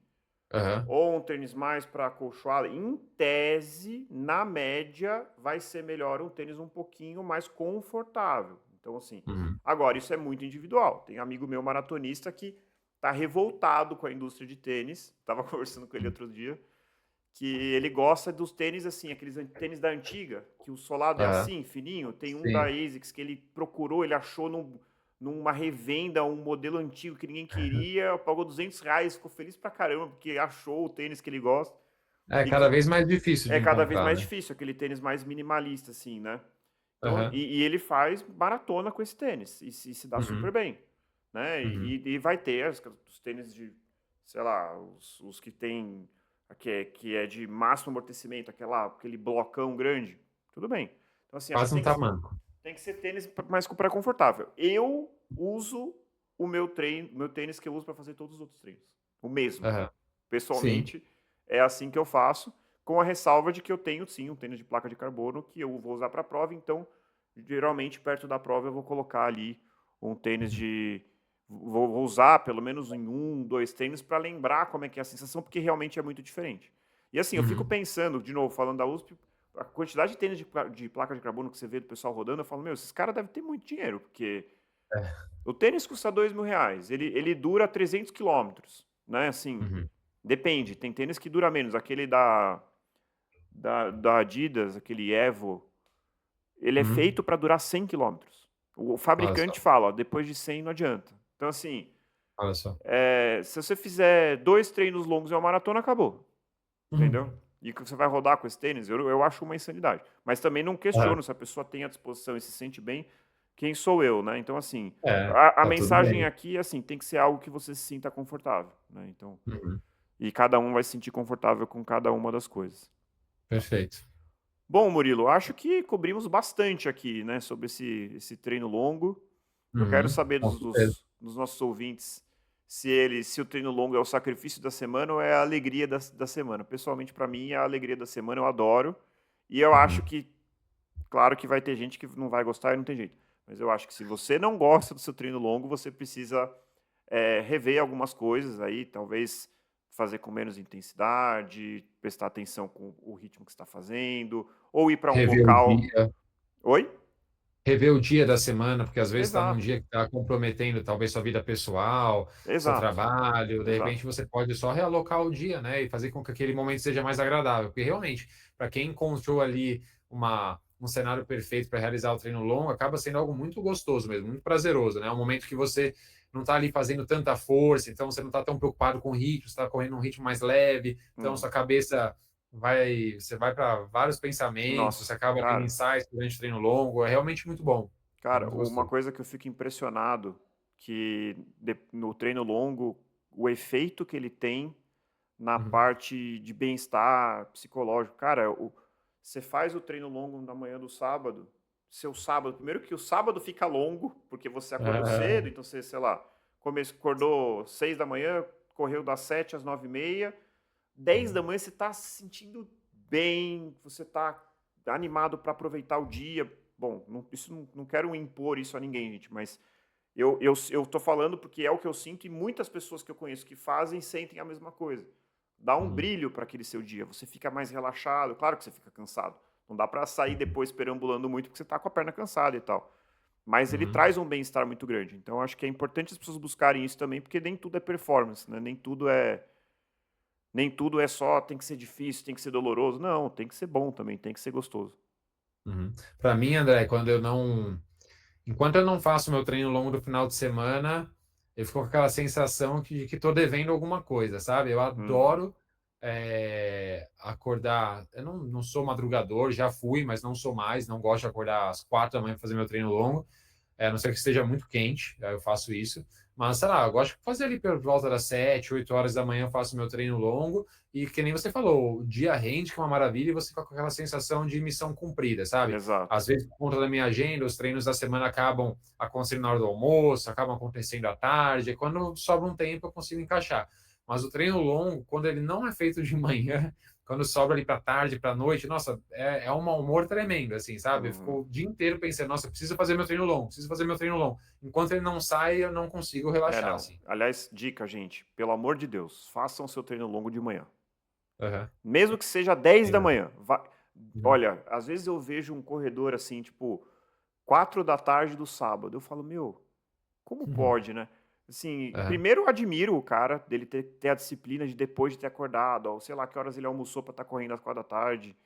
Aham, ou um tênis mais para acolchoado, em tese, na média, vai ser melhor um tênis um pouquinho mais confortável. Então, assim, uhum. agora isso é muito individual. Tem amigo meu maratonista que tá revoltado com a indústria de tênis. Tava conversando com ele outro dia, que ele gosta dos tênis assim, aqueles tênis da antiga, que o solado é Aham, assim, fininho. Tem um da sim. ASICS que ele procurou, ele achou numa revenda um modelo antigo que ninguém queria, pagou R$ 200, ficou feliz pra caramba, porque achou o tênis que ele gosta. É E cada que vez mais difícil é de cada vez encontrar, mais né? difícil, aquele tênis mais minimalista, assim, né? Então, Aham. e ele faz maratona com esse tênis, e se dá super Uhum. bem, né? Uhum. E vai ter os tênis de, sei lá, os que tem, que é de máximo amortecimento, aquele blocão grande, tudo bem. Então, assim, acho que Quase um tamanco. tem que ser tênis mais para confortável. Eu uso meu tênis que eu uso para fazer todos os outros treinos, o mesmo. Aham. Sim. Pessoalmente, é assim que eu faço, com a ressalva de que eu tenho sim um tênis de placa de carbono que eu vou usar para a prova, então geralmente perto da prova eu vou colocar ali um tênis Uhum. de. Vou usar pelo menos em um, dois tênis para lembrar como é que é a sensação, porque realmente é muito diferente. E assim, eu fico Uhum. pensando, de novo, falando da USP, a quantidade de tênis de placa de carbono que você vê do pessoal rodando, eu falo, meu, esses caras devem ter muito dinheiro, porque É. o tênis custa R$ 2.000, ele dura 300 quilômetros, né? Assim, Uhum. depende, tem tênis que dura menos. Aquele da Adidas, aquele Evo, ele é Uhum. feito para durar 100 quilômetros. O Olha fabricante só. fala, ó, depois de 100 não adianta. Então, assim, Olha só. se você fizer 2 treinos longos e uma maratona, acabou. Entendeu? Uhum. E que você vai rodar com esse tênis, eu acho uma insanidade. Mas também não Aham. questiono se a pessoa tem à disposição e se sente bem, quem sou eu, né? Então, assim, É, a tá tudo mensagem bem. aqui é assim, tem que ser algo que você se sinta confortável, né? Então, Uhum. e cada um vai se sentir confortável com cada uma das coisas. Perfeito. Bom, Murilo, acho que cobrimos bastante aqui, né, sobre esse treino longo. Eu quero Uhum. saber Com certeza. dos nossos ouvintes se o treino longo é o sacrifício da semana ou é a alegria da semana. Pessoalmente, para mim, é a alegria da semana, eu adoro. E eu acho Uhum. que, claro que vai ter gente que não vai gostar e não tem jeito. Mas eu acho que se você não gosta do seu treino longo, você precisa rever algumas coisas aí, talvez fazer com menos intensidade, prestar atenção com o ritmo que você está fazendo, ou ir para um Rever o local. dia. Oi? Rever o dia da semana, porque às vezes está num Exato, dia que está comprometendo talvez sua vida pessoal, seu exato, trabalho, de exato. repente você pode só realocar o dia, né, e fazer com que aquele momento seja mais agradável, porque realmente, para quem encontrou ali um cenário perfeito para realizar o treino longo, acaba sendo algo muito gostoso mesmo, muito prazeroso, né, é um momento que você não está ali fazendo tanta força, então você não está tão preocupado com o ritmo, você está correndo um ritmo mais leve, então Uhum. sua cabeça você vai para vários pensamentos, você Nossa, acaba tendo cara, insights durante o treino longo, é realmente muito bom. É cara, muito uma gostoso. coisa que eu fico impressionado que no treino longo, o efeito que ele tem na Uhum. parte de bem-estar psicológico. Cara, você faz o treino longo na manhã do sábado, seu sábado, primeiro que o sábado fica longo, porque você acordou cedo, Aham. então você, sei lá, acordou 6 da manhã, correu das 7 às 9h30, 10 da Uhum. manhã você tá se sentindo bem, você tá animado para aproveitar o dia. Bom, não quero impor isso a ninguém, gente, mas eu tô falando porque é o que eu sinto e muitas pessoas que eu conheço que fazem sentem a mesma coisa. Dá um Uhum. brilho para aquele seu dia, você fica mais relaxado, claro que você fica cansado. Não dá para sair Uhum. depois perambulando muito porque você tá com a perna cansada e tal. Mas ele Uhum. traz um bem-estar muito grande. Então eu acho que é importante as pessoas buscarem isso também, porque nem tudo é performance, né? Nem tudo é só tem que ser difícil, tem que ser doloroso. Não, tem que ser bom também, tem que ser gostoso. Uhum. Para mim, André, enquanto eu não faço meu treino longo do final de semana, eu fico com aquela sensação de que estou devendo alguma coisa, sabe? Eu Uhum. adoro acordar. Eu não sou madrugador, já fui, mas não sou mais. Não gosto de acordar às 4 da manhã para fazer meu treino longo. A não ser que esteja muito quente, aí eu faço isso. Mas, sei lá, eu gosto de fazer ali por volta das 7, 8 horas da manhã, eu faço meu treino longo. E que nem você falou, o dia rende, que é uma maravilha, e você fica com aquela sensação de missão cumprida, sabe? Exato. Às vezes, por conta da minha agenda, os treinos da semana acabam acontecendo na hora do almoço, acabam acontecendo à tarde. E quando sobra um tempo, eu consigo encaixar. Mas o treino longo, quando ele não é feito de manhã, quando sobra ali para tarde, para noite, nossa, é um mau humor tremendo, assim, sabe? Eu fico Uhum. o dia inteiro pensando, nossa, preciso fazer meu treino longo, preciso fazer meu treino longo. Enquanto ele não sai, eu não consigo relaxar, Não. assim. Aliás, dica, gente, pelo amor de Deus, façam seu treino longo de manhã. Aham. Mesmo que seja 10 da Legal. manhã. Uhum. Olha, às vezes eu vejo um corredor assim, tipo, 4 da tarde do sábado. Eu falo, meu, como Uhum. pode, né? Assim, Aham. primeiro eu admiro o cara dele ter a disciplina de depois de ter acordado, ou sei lá que horas ele almoçou pra estar correndo às 4 da tarde.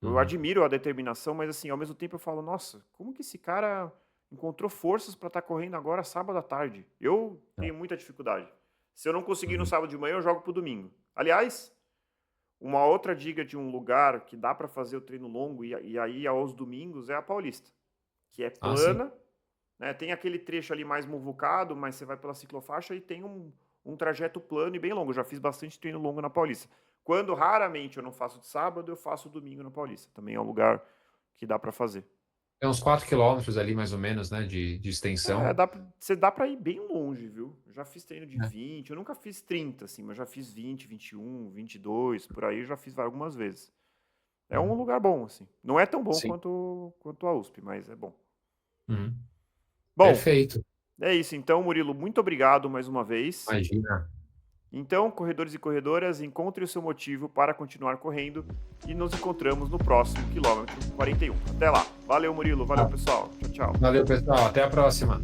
Eu Uhum. admiro a determinação, mas assim, ao mesmo tempo eu falo, nossa, como que esse cara encontrou forças pra estar correndo agora sábado à tarde? Eu É. tenho muita dificuldade. Se eu não conseguir no Uhum. sábado de manhã, eu jogo pro domingo. Aliás, uma outra dica de um lugar que dá para fazer o treino longo e aí aos domingos é a Paulista, que é Ah, sim. plana, né? Tem aquele trecho ali mais muvucado, mas você vai pela ciclofaixa e tem um trajeto plano e bem longo. Eu já fiz bastante treino longo na Paulista. Quando raramente eu não faço de sábado, eu faço domingo na Paulista. Também é um lugar que dá para fazer. É uns 4 quilômetros ali, mais ou menos, né, de extensão. Você dá para ir bem longe, viu? Eu já fiz treino de Né? 20, eu nunca fiz 30, assim, mas já fiz 20, 21, 22, por aí eu já fiz algumas vezes. É um Uhum. lugar bom, assim. Não é tão bom Sim. quanto a USP, mas é bom. Uhum. Bom, Perfeito. é isso então, Murilo. Muito obrigado mais uma vez. Imagina. Então, corredores e corredoras, encontre o seu motivo para continuar correndo e nos encontramos no próximo quilômetro 41. Até lá. Valeu, Murilo. Valeu, Ah, pessoal. Tchau, tchau. valeu, pessoal. Até a próxima.